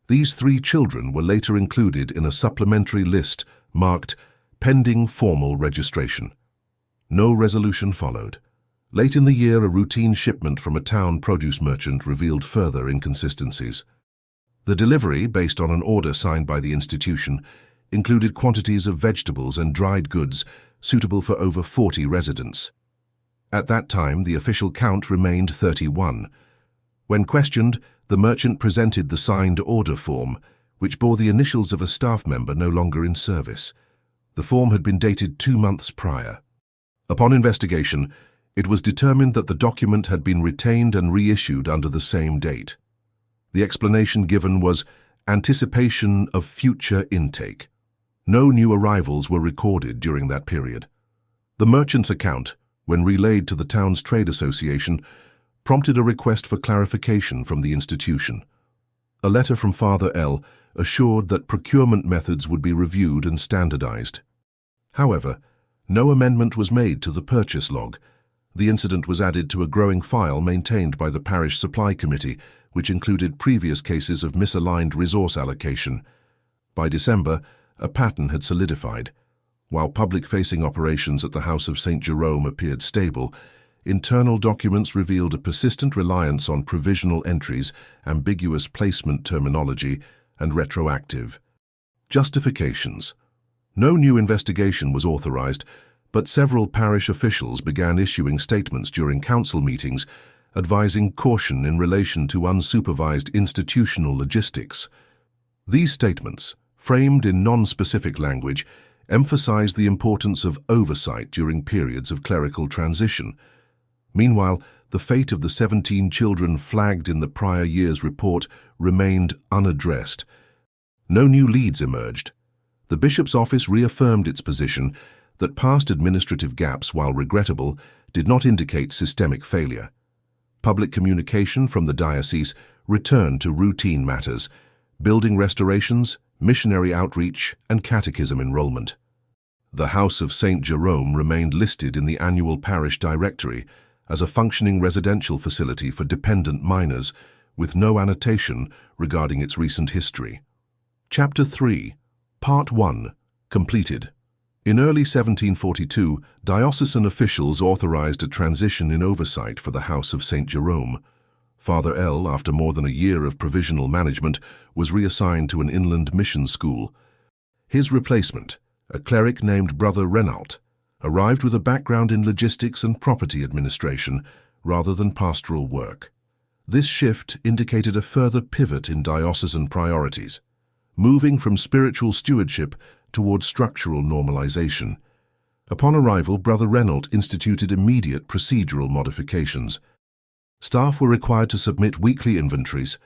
These 3 children were later included in a supplementary list marked pending formal registration. No resolution followed. Late in the year, a routine shipment from a town produce merchant revealed further inconsistencies. The delivery, based on an order signed by the institution, included quantities of vegetables and dried goods suitable for over 40 residents. At that time, the official count remained 31. When questioned, the merchant presented the signed order form, which bore the initials of a staff member no longer in service. The form had been dated 2 months prior. Upon investigation, it was determined that the document had been retained and reissued under the same date. The explanation given was anticipation of future intake. No new arrivals were recorded during that period. The merchant's account, when relayed to the town's trade association, prompted a request for clarification from the institution. A letter from Father L. assured that procurement methods would be reviewed and standardized. However, no amendment was made to the purchase log. The incident was added to a growing file maintained by the Parish Supply Committee, which included previous cases of misaligned resource allocation. By December, a pattern had solidified. While public-facing operations at the House of St. Jerome appeared stable, internal documents revealed a persistent reliance on provisional entries, ambiguous placement terminology, and retroactive justifications. No new investigation was authorized, but several parish officials began issuing statements during council meetings advising caution in relation to unsupervised institutional logistics. These statements, framed in non-specific language, emphasized the importance of oversight during periods of clerical transition. Meanwhile, the fate of the 17 children flagged in the prior year's report remained unaddressed. No new leads emerged. The bishop's office reaffirmed its position that past administrative gaps, while regrettable, did not indicate systemic failure. Public communication from the diocese returned to routine matters, building restorations, missionary outreach, and catechism enrollment. The House of St. Jerome remained listed in the annual parish directory as a functioning residential facility for dependent minors, with no annotation regarding its recent history. Chapter 3, Part 1, completed. In early 1742, diocesan officials authorized a transition in oversight for the House of St. Jerome. Father L., after more than a year of provisional management, was reassigned to an inland mission school. His replacement, a cleric named Brother Renault, arrived with a background in logistics and property administration, rather than pastoral work. This shift indicated a further pivot in diocesan priorities, moving from spiritual stewardship towards structural normalization. Upon arrival, Brother Renault instituted immediate procedural modifications. Staff were required to submit weekly inventories,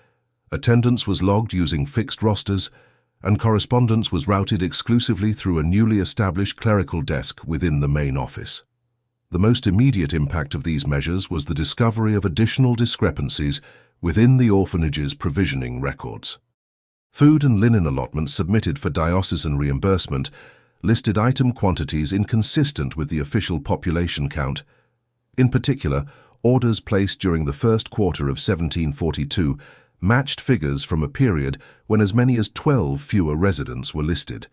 attendance was logged using fixed rosters, and correspondence was routed exclusively through a newly established clerical desk within the main office. The most immediate impact of these measures was the discovery of additional discrepancies within the orphanage's provisioning records. Food and linen allotments submitted for diocesan reimbursement listed item quantities inconsistent with the official population count. In particular, orders placed during the first quarter of 1742 matched figures from a period when as many as 12 fewer residents were listed.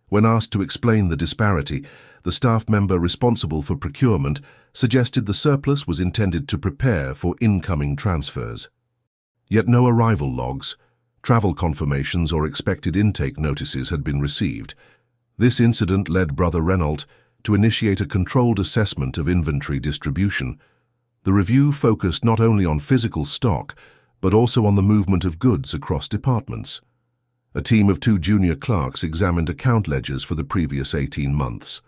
When asked to explain the disparity, the staff member responsible for procurement suggested the surplus was intended to prepare for incoming transfers. Yet no arrival logs, travel confirmations or expected intake notices had been received. This incident led Brother Renault to initiate a controlled assessment of inventory distribution. The review focused not only on physical stock, but also on the movement of goods across departments. A team of 2 junior clerks examined account ledgers for the previous 18 months.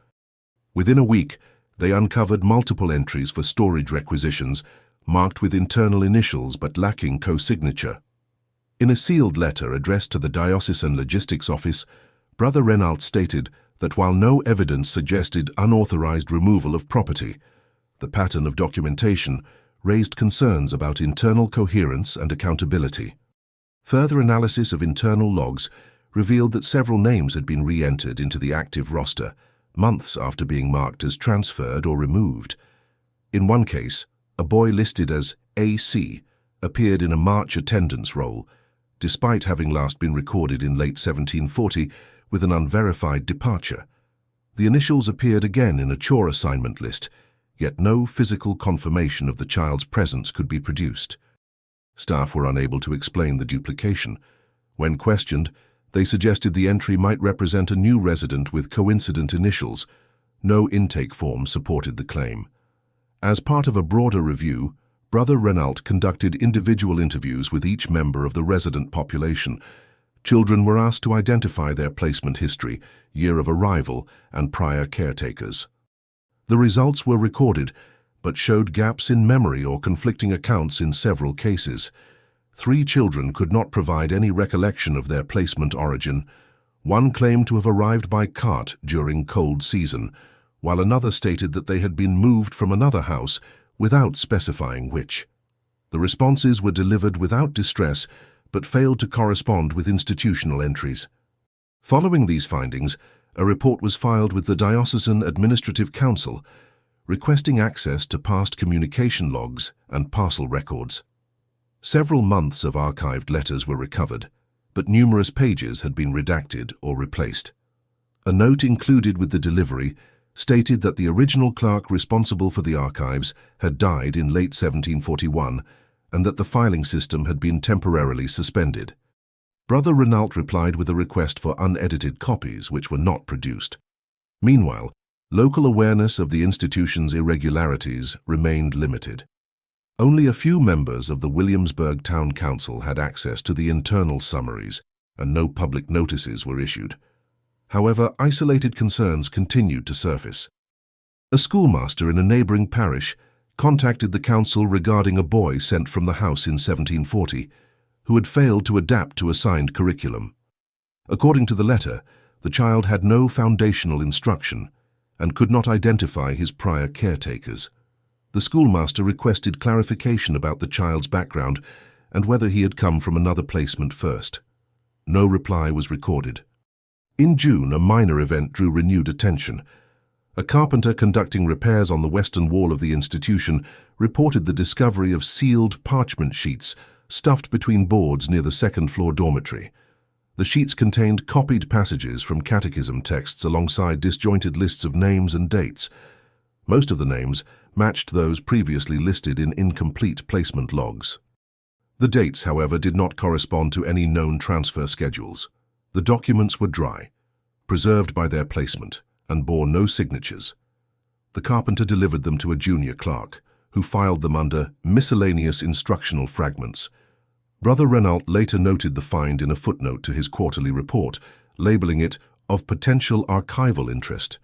Within a week, they uncovered multiple entries for storage requisitions, marked with internal initials but lacking co-signature. In a sealed letter addressed to the Diocesan Logistics Office, Brother Renault stated that while no evidence suggested unauthorized removal of property, the pattern of documentation raised concerns about internal coherence and accountability. Further analysis of internal logs revealed that several names had been re-entered into the active roster months after being marked as transferred or removed. In one case, a boy listed as AC appeared in a March attendance roll, despite having last been recorded in late 1740 with an unverified departure. The initials appeared again in a chore assignment list, yet no physical confirmation of the child's presence could be produced. Staff were unable to explain the duplication. When questioned, they suggested the entry might represent a new resident with coincident initials. No intake form supported the claim. As part of a broader review, Brother Renault conducted individual interviews with each member of the resident population. Children were asked to identify their placement history, year of arrival, and prior caretakers. The results were recorded, but showed gaps in memory or conflicting accounts in several cases. 3 children could not provide any recollection of their placement origin. One claimed to have arrived by cart during cold season, while another stated that they had been moved from another house without specifying which. The responses were delivered without distress, but failed to correspond with institutional entries. Following these findings, a report was filed with the Diocesan Administrative Council, requesting access to past communication logs and parcel records. Several months of archived letters were recovered, but numerous pages had been redacted or replaced. A note included with the delivery stated that the original clerk responsible for the archives had died in late 1741 and that the filing system had been temporarily suspended. Brother Renault replied with a request for unedited copies, which were not produced. Meanwhile, local awareness of the institution's irregularities remained limited. Only a few members of the Williamsburg Town Council had access to the internal summaries, and no public notices were issued. However, isolated concerns continued to surface. A schoolmaster in a neighboring parish contacted the council regarding a boy sent from the house in 1740, who had failed to adapt to assigned curriculum. According to the letter, the child had no foundational instruction and could not identify his prior caretakers. The schoolmaster requested clarification about the child's background and whether he had come from another placement first. No reply was recorded. In June, a minor event drew renewed attention. A carpenter conducting repairs on the western wall of the institution reported the discovery of sealed parchment sheets stuffed between boards near the second-floor dormitory. The sheets contained copied passages from catechism texts alongside disjointed lists of names and dates. Most of the names matched those previously listed in incomplete placement logs. The dates, however, did not correspond to any known transfer schedules. The documents were dry, preserved by their placement, and bore no signatures. The carpenter delivered them to a junior clerk, who filed them under miscellaneous instructional fragments. Brother Renault later noted the find in a footnote to his quarterly report, labeling it of potential archival interest.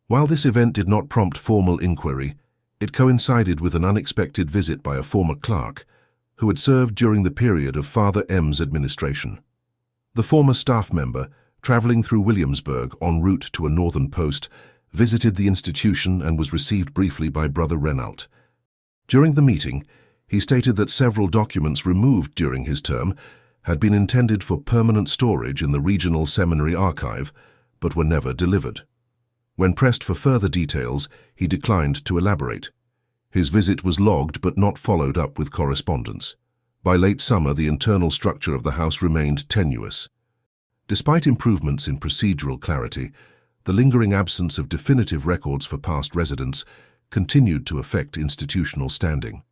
While this event did not prompt formal inquiry, it coincided with an unexpected visit by a former clerk who had served during the period of Father M's administration. The former staff member, traveling through Williamsburg en route to a northern post, visited the institution and was received briefly by Brother Renault. During the meeting, he stated that several documents removed during his term had been intended for permanent storage in the regional seminary archive, but were never delivered. When pressed for further details, he declined to elaborate. His visit was logged but not followed up with correspondence. By late summer, the internal structure of the house remained tenuous. Despite improvements in procedural clarity, the lingering absence of definitive records for past residents continued to affect institutional standing.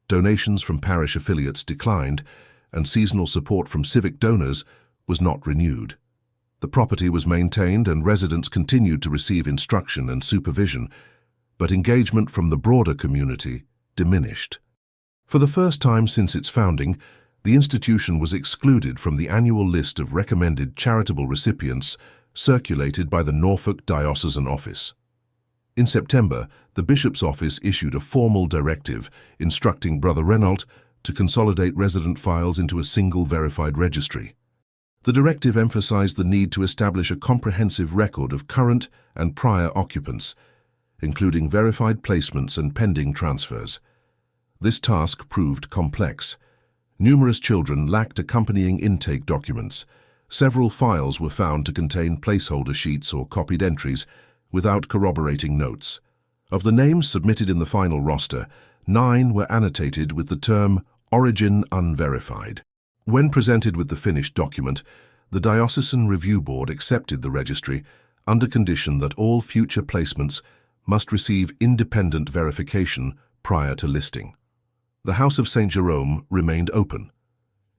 Donations from parish affiliates declined, and seasonal support from civic donors was not renewed. The property was maintained and residents continued to receive instruction and supervision, but engagement from the broader community diminished. For the first time since its founding, the institution was excluded from the annual list of recommended charitable recipients circulated by the Norfolk Diocesan Office. In September, the Bishop's Office issued a formal directive instructing Brother Renault to consolidate resident files into a single verified registry. The directive emphasized the need to establish a comprehensive record of current and prior occupants, including verified placements and pending transfers. This task proved complex. Numerous children lacked accompanying intake documents. Several files were found to contain placeholder sheets or copied entries without corroborating notes. Of the names submitted in the final roster, 9 were annotated with the term origin unverified. When presented with the finished document, the Diocesan Review Board accepted the registry under condition that all future placements must receive independent verification prior to listing. The House of St. Jerome remained open.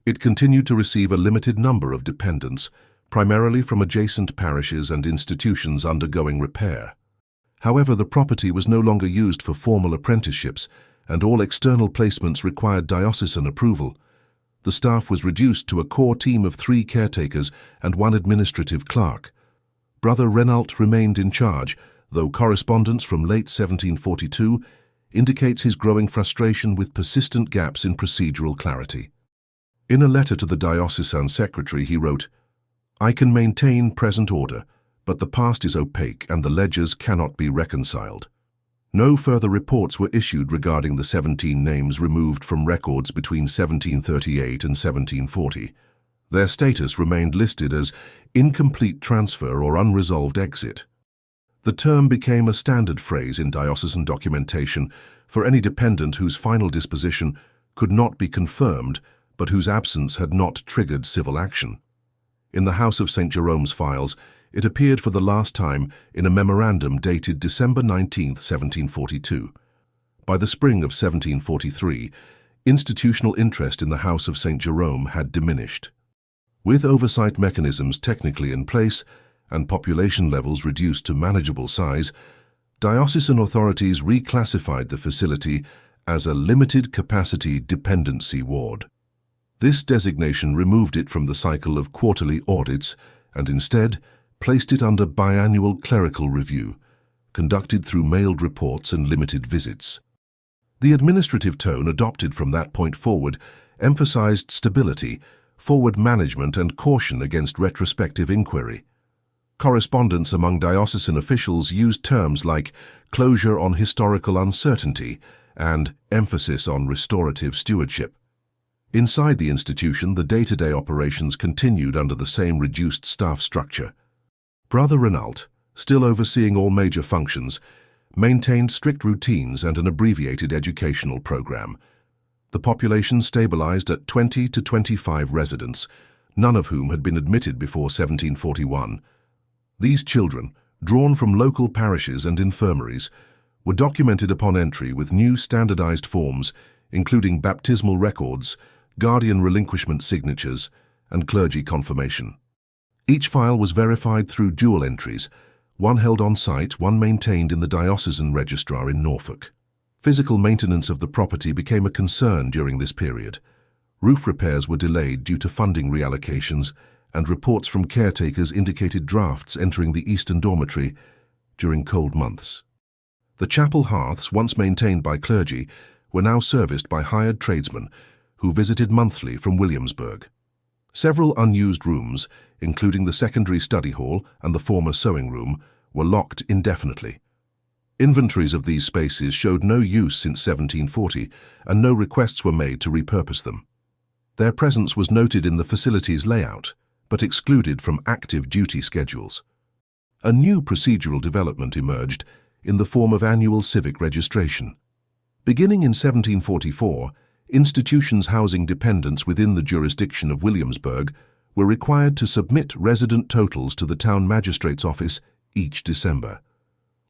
It continued to receive a limited number of dependents, primarily from adjacent parishes and institutions undergoing repair. However, the property was no longer used for formal apprenticeships, and all external placements required diocesan approval. The staff was reduced to a core team of 3 caretakers and 1 administrative clerk. Brother Renault remained in charge, though correspondence from late 1742 indicates his growing frustration with persistent gaps in procedural clarity. In a letter to the diocesan secretary, he wrote, "I can maintain present order, but the past is opaque and the ledgers cannot be reconciled." No further reports were issued regarding the 17 names removed from records between 1738 and 1740. Their status remained listed as incomplete transfer or unresolved exit. The term became a standard phrase in diocesan documentation for any dependent whose final disposition could not be confirmed but whose absence had not triggered civil action. In the House of St. Jerome's files, it appeared for the last time in a memorandum dated December 19, 1742. By the spring of 1743, institutional interest in the House of St. Jerome had diminished. With oversight mechanisms technically in place and population levels reduced to manageable size, diocesan authorities reclassified the facility as a limited-capacity dependency ward. This designation removed it from the cycle of quarterly audits and instead placed it under biannual clerical review, conducted through mailed reports and limited visits. The administrative tone adopted from that point forward emphasized stability, forward management, and caution against retrospective inquiry. Correspondence among diocesan officials used terms like closure on historical uncertainty and emphasis on restorative stewardship. Inside the institution, the day-to-day operations continued under the same reduced staff structure. Brother Renault, still overseeing all major functions, maintained strict routines and an abbreviated educational program. The population stabilized at 20 to 25 residents, none of whom had been admitted before 1741. These children, drawn from local parishes and infirmaries, were documented upon entry with new standardized forms, including baptismal records, guardian relinquishment signatures, and clergy confirmation. Each file was verified through dual entries, one held on site, one maintained in the diocesan registrar in Norfolk. Physical maintenance of the property became a concern during this period. Roof repairs were delayed due to funding reallocations, and reports from caretakers indicated drafts entering the eastern dormitory during cold months. The chapel hearths, once maintained by clergy, were now serviced by hired tradesmen who visited monthly from Williamsburg. Several unused rooms, including the secondary study hall and the former sewing room, were locked indefinitely. Inventories of these spaces showed no use since 1740, and no requests were made to repurpose them. Their presence was noted in the facility's layout, but excluded from active duty schedules. A new procedural development emerged in the form of annual civic registration. Beginning in 1744, institutions housing dependents within the jurisdiction of Williamsburg were required to submit resident totals to the town magistrate's office each December.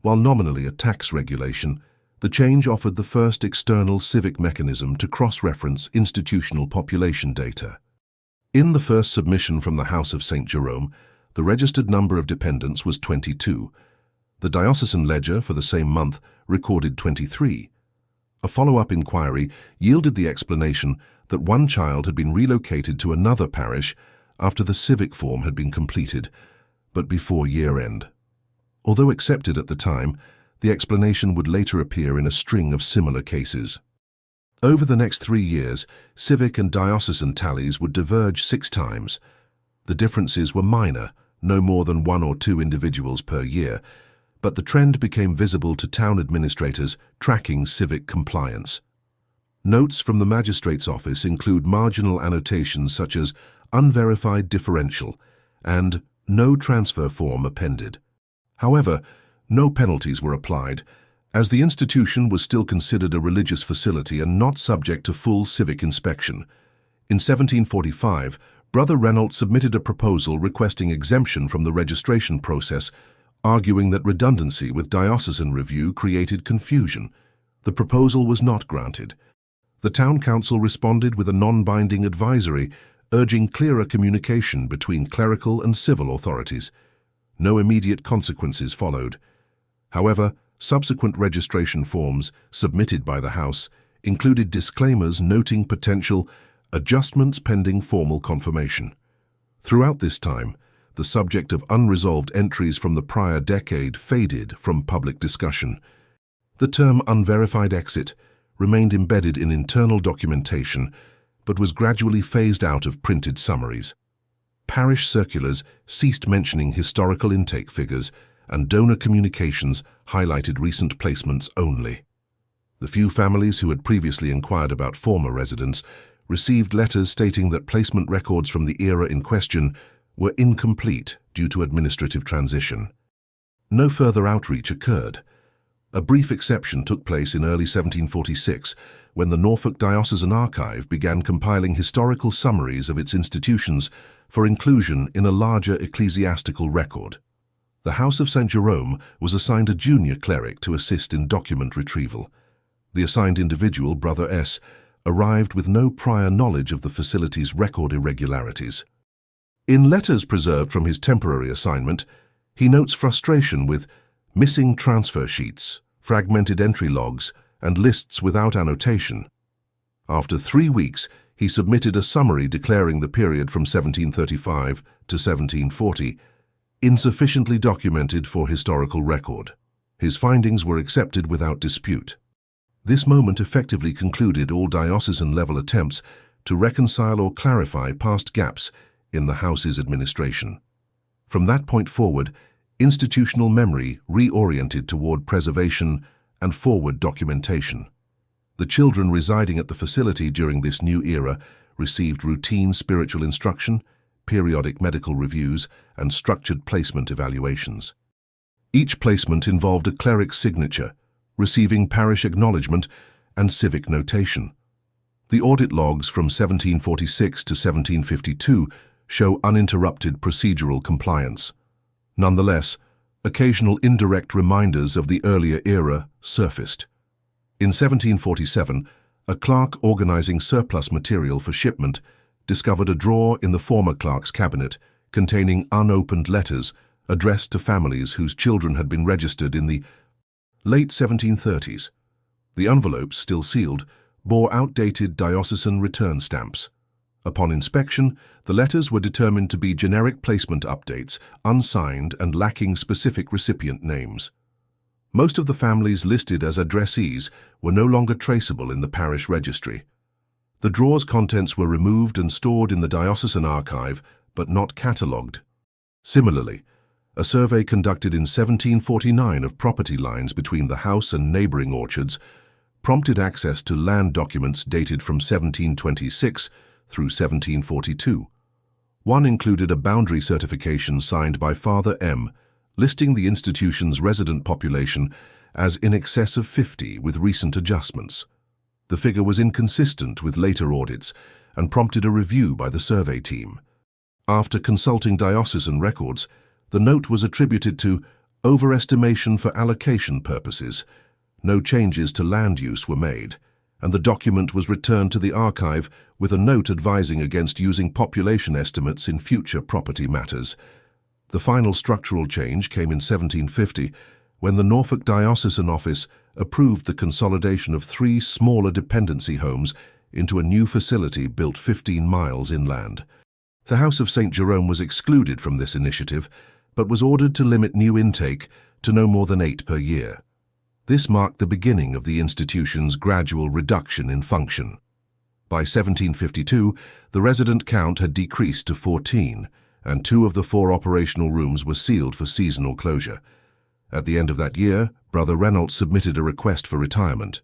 While nominally a tax regulation, the change offered the first external civic mechanism to cross-reference institutional population data. In the first submission from the House of St. Jerome, the registered number of dependents was 22. The diocesan ledger for the same month recorded 23. A follow-up inquiry yielded the explanation that one child had been relocated to another parish after the civic form had been completed, but before year-end. Although accepted at the time, the explanation would later appear in a string of similar cases. Over the next 3 years, civic and diocesan tallies would diverge 6 times. The differences were minor, no more than 1 or 2 individuals per year, but the trend became visible to town administrators tracking civic compliance. Notes from the magistrate's office include marginal annotations such as unverified differential and no transfer form appended. However, no penalties were applied, as the institution was still considered a religious facility and not subject to full civic inspection. In 1745, Brother Renault submitted a proposal requesting exemption from the registration process, arguing that redundancy with diocesan review created confusion. The proposal was not granted. The town council responded with a non-binding advisory, urging clearer communication between clerical and civil authorities. No immediate consequences followed. However, subsequent registration forms submitted by the House included disclaimers noting potential adjustments pending formal confirmation. Throughout this time, the subject of unresolved entries from the prior decade faded from public discussion. The term unverified exit remained embedded in internal documentation, but was gradually phased out of printed summaries. Parish circulars ceased mentioning historical intake figures, and donor communications highlighted recent placements only. The few families who had previously inquired about former residents received letters stating that placement records from the era in question were incomplete due to administrative transition. No further outreach occurred. A brief exception took place in early 1746 when the Norfolk Diocesan Archive began compiling historical summaries of its institutions for inclusion in a larger ecclesiastical record. The House of St. Jerome was assigned a junior cleric to assist in document retrieval. The assigned individual, Brother S., arrived with no prior knowledge of the facility's record irregularities. In letters preserved from his temporary assignment, he notes frustration with missing transfer sheets, fragmented entry logs, and lists without annotation. After 3 weeks, he submitted a summary declaring the period from 1735 to 1740 insufficiently documented for historical record. His findings were accepted without dispute. This moment effectively concluded all diocesan-level attempts to reconcile or clarify past gaps in the House's administration. From that point forward, institutional memory reoriented toward preservation and forward documentation. The children residing at the facility during this new era received routine spiritual instruction, periodic medical reviews, and structured placement evaluations. Each placement involved a cleric's signature, receiving parish acknowledgement and civic notation. The audit logs from 1746 to 1752 show uninterrupted procedural compliance. Nonetheless, occasional indirect reminders of the earlier era surfaced. In 1747, a clerk organizing surplus material for shipment discovered a drawer in the former clerk's cabinet containing unopened letters addressed to families whose children had been registered in the late 1730s. The envelopes, still sealed, bore outdated diocesan return stamps. Upon inspection, the letters were determined to be generic placement updates, unsigned and lacking specific recipient names. Most of the families listed as addressees were no longer traceable in the parish registry. The draw's contents were removed and stored in the diocesan archive, but not catalogued. Similarly, a survey conducted in 1749 of property lines between the house and neighboring orchards prompted access to land documents dated from 1726 through 1742. One included a boundary certification signed by Father M, listing the institution's resident population as in excess of 50 with recent adjustments. The figure was inconsistent with later audits and prompted a review by the survey team. After consulting diocesan records, the note was attributed to overestimation for allocation purposes. No changes to land use were made, and the document was returned to the archive with a note advising against using population estimates in future property matters. The final structural change came in 1750, when the Norfolk Diocesan Office approved the consolidation of 3 smaller dependency homes into a new facility built 15 miles inland. The House of St. Jerome was excluded from this initiative, but was ordered to limit new intake to no more than 8 per year. This marked the beginning of the institution's gradual reduction in function. By 1752, the resident count had decreased to 14, and 2 of the 4 operational rooms were sealed for seasonal closure. At the end of that year, Brother Renault submitted a request for retirement.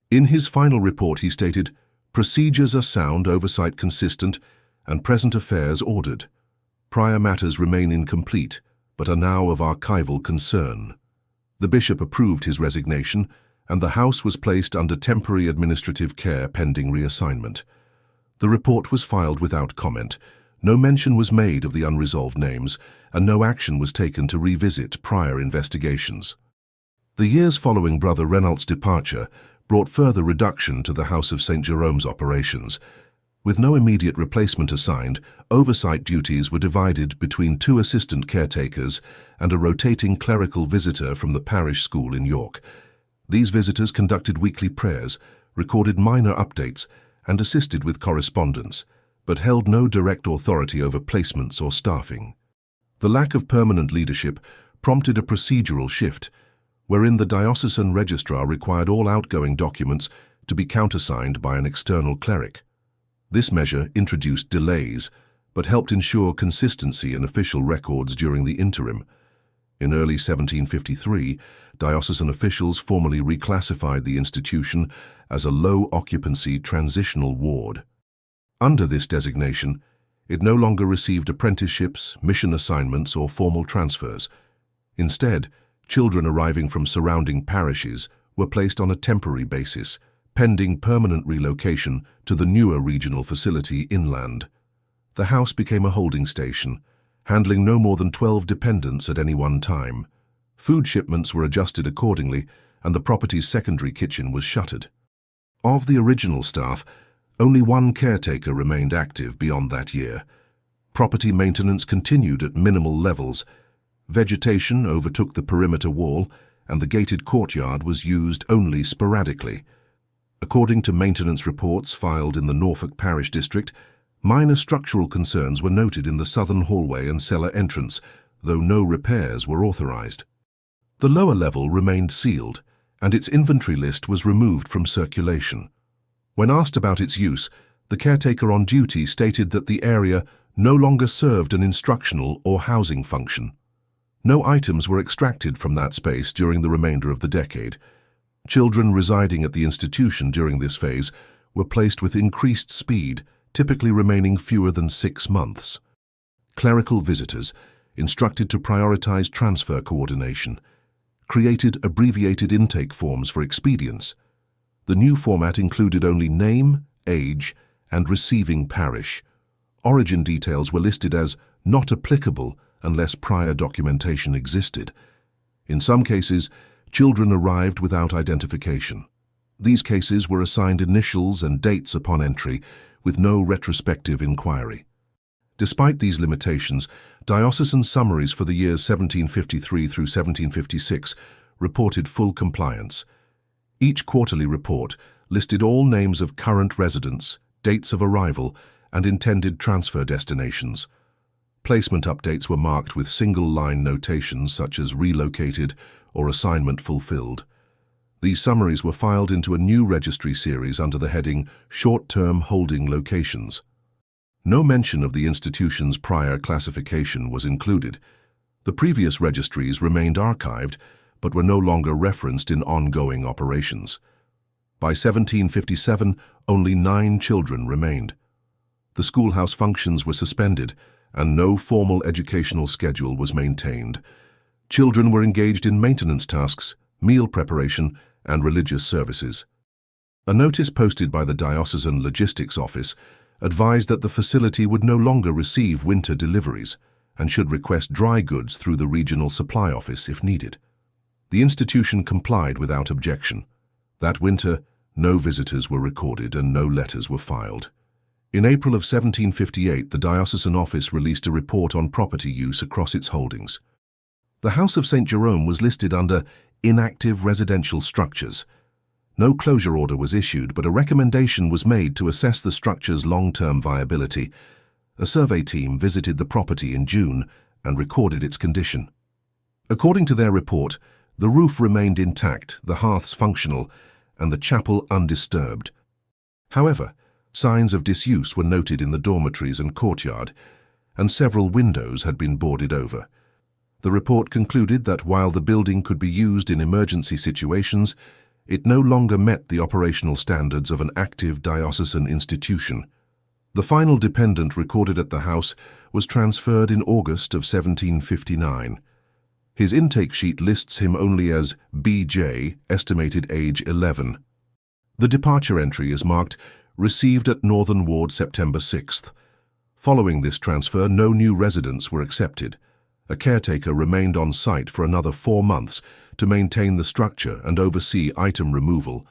In his final report he stated, "Procedures are sound, oversight consistent, and present affairs ordered. Prior matters remain incomplete, but are now of archival concern." The bishop approved his resignation, and the house was placed under temporary administrative care pending reassignment. The report was filed without comment. No mention was made of the unresolved names, and no action was taken to revisit prior investigations. The years following Brother Renault's departure brought further reduction to the House of St. Jerome's operations. With no immediate replacement assigned, oversight duties were divided between 2 assistant caretakers and a rotating clerical visitor from the parish school in York. These visitors conducted weekly prayers, recorded minor updates, and assisted with correspondence, but held no direct authority over placements or staffing. The lack of permanent leadership prompted a procedural shift, wherein the diocesan registrar required all outgoing documents to be countersigned by an external cleric. This measure introduced delays, but helped ensure consistency in official records during the interim. In early 1753, diocesan officials formally reclassified the institution as a low-occupancy transitional ward. Under this designation, it no longer received apprenticeships, mission assignments, or formal transfers. Instead, children arriving from surrounding parishes were placed on a temporary basis, pending permanent relocation to the newer regional facility inland. The house became a holding station, handling no more than 12 dependents at any one time. Food shipments were adjusted accordingly, and the property's secondary kitchen was shuttered. Of the original staff, only 1 caretaker remained active beyond that year. Property maintenance continued at minimal levels. Vegetation overtook the perimeter wall, and the gated courtyard was used only sporadically. According to maintenance reports filed in the Norfolk Parish District, minor structural concerns were noted in the southern hallway and cellar entrance, though no repairs were authorized. The lower level remained sealed, and its inventory list was removed from circulation. When asked about its use, the caretaker on duty stated that the area no longer served an instructional or housing function. No items were extracted from that space during the remainder of the decade. Children residing at the institution during this phase were placed with increased speed, typically remaining fewer than 6 months. Clerical visitors, instructed to prioritize transfer coordination, created abbreviated intake forms for expedience. The new format included only name, age, and receiving parish. Origin details were listed as not applicable unless prior documentation existed. In some cases, children arrived without identification. These cases were assigned initials and dates upon entry, with no retrospective inquiry. Despite these limitations, diocesan summaries for the years 1753 through 1756 reported full compliance. Each quarterly report listed all names of current residents, dates of arrival, and intended transfer destinations. Placement updates were marked with single-line notations such as relocated or assignment fulfilled. These summaries were filed into a new registry series under the heading Short-Term Holding Locations. No mention of the institution's prior classification was included. The previous registries remained archived, but were no longer referenced in ongoing operations. By 1757, only 9 children remained. The schoolhouse functions were suspended, and no formal educational schedule was maintained. Children were engaged in maintenance tasks, meal preparation, and religious services. A notice posted by the Diocesan Logistics Office advised that the facility would no longer receive winter deliveries and should request dry goods through the regional supply office if needed. The institution complied without objection. That winter, no visitors were recorded and no letters were filed. In April of 1758, the diocesan office released a report on property use across its holdings. The House of St. Jerome was listed under inactive residential structures. No closure order was issued, but a recommendation was made to assess the structure's long-term viability. A survey team visited the property in June and recorded its condition. According to their report, the roof remained intact, the hearths functional, and the chapel undisturbed. However, signs of disuse were noted in the dormitories and courtyard, and several windows had been boarded over. The report concluded that while the building could be used in emergency situations, it no longer met the operational standards of an active diocesan institution. The final dependent recorded at the house was transferred in August of 1759. His intake sheet lists him only as B.J., estimated age 11. The departure entry is marked received at Northern Ward September 6th. Following this transfer, no new residents were accepted. A caretaker remained on site for another 4 months to maintain the structure and oversee item removal.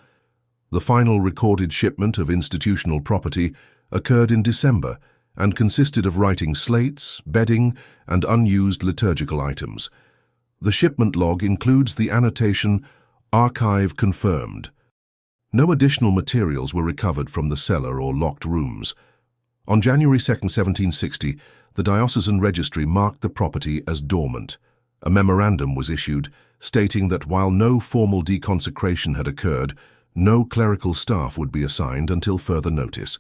The final recorded shipment of institutional property occurred in December and consisted of writing slates, bedding, and unused liturgical items. The shipment log includes the annotation, "Archive confirmed." No additional materials were recovered from the cellar or locked rooms. On January 2, 1760, the diocesan registry marked the property as dormant. A memorandum was issued stating that while no formal deconsecration had occurred, no clerical staff would be assigned until further notice.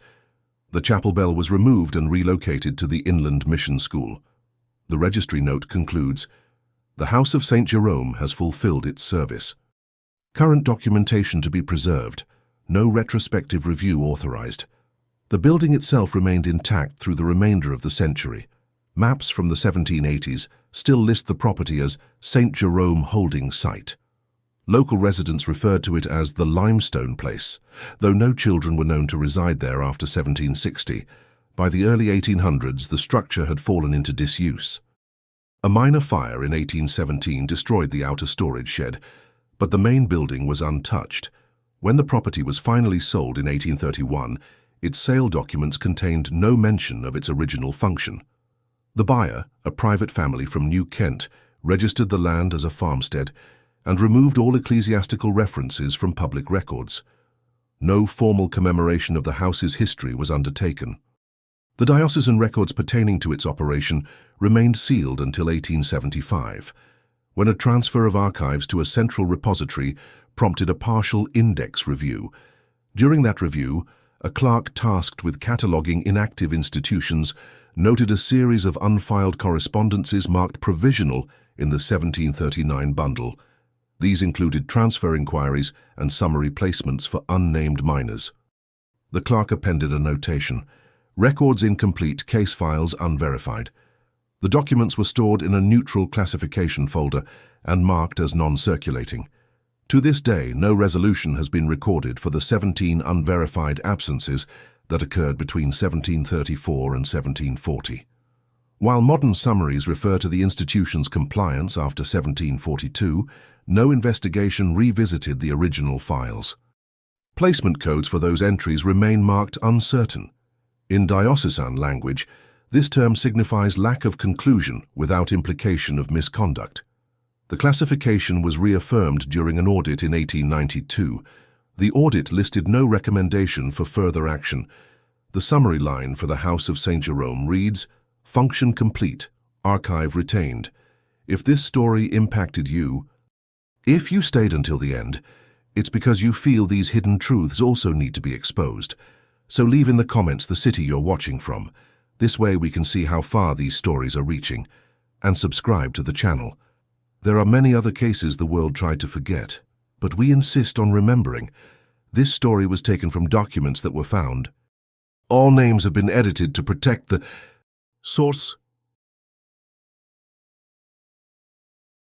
The chapel bell was removed and relocated to the Inland Mission School. The registry note concludes, "The House of St. Jerome has fulfilled its service." Current documentation to be preserved. No retrospective review authorized. The building itself remained intact through the remainder of the century. Maps from the 1780s still list the property as St. Jerome Holding Site. Local residents referred to it as the Limestone Place, though no children were known to reside there after 1760. By the early 1800s, the structure had fallen into disuse. A minor fire in 1817 destroyed the outer storage shed, but the main building was untouched. When the property was finally sold in 1831, its sale documents contained no mention of its original function. The buyer, a private family from New Kent, registered the land as a farmstead and removed all ecclesiastical references from public records. No formal commemoration of the house's history was undertaken. The diocesan records pertaining to its operation remained sealed until 1875, when a transfer of archives to a central repository prompted a partial index review. During that review, a clerk tasked with cataloguing inactive institutions noted a series of unfiled correspondences marked provisional in the 1739 bundle. These included transfer inquiries and summary placements for unnamed minors. The clerk appended a notation, "Records incomplete, case files unverified." The documents were stored in a neutral classification folder and marked as non-circulating. To this day, no resolution has been recorded for the 17 unverified absences that occurred between 1734 and 1740. While modern summaries refer to the institution's compliance after 1742, no investigation revisited the original files. Placement codes for those entries remain marked uncertain. In diocesan language, this term signifies lack of conclusion without implication of misconduct. The classification was reaffirmed during an audit in 1892. The audit listed no recommendation for further action. The summary line for the House of St. Jerome reads, "Function complete, archive retained." If this story impacted you, if you stayed until the end, it's because you feel these hidden truths also need to be exposed. So leave in the comments the city you're watching from. This way we can see how far these stories are reaching. And subscribe to the channel. There are many other cases the world tried to forget, but we insist on remembering. This story was taken from documents that were found. All names have been edited to protect the source.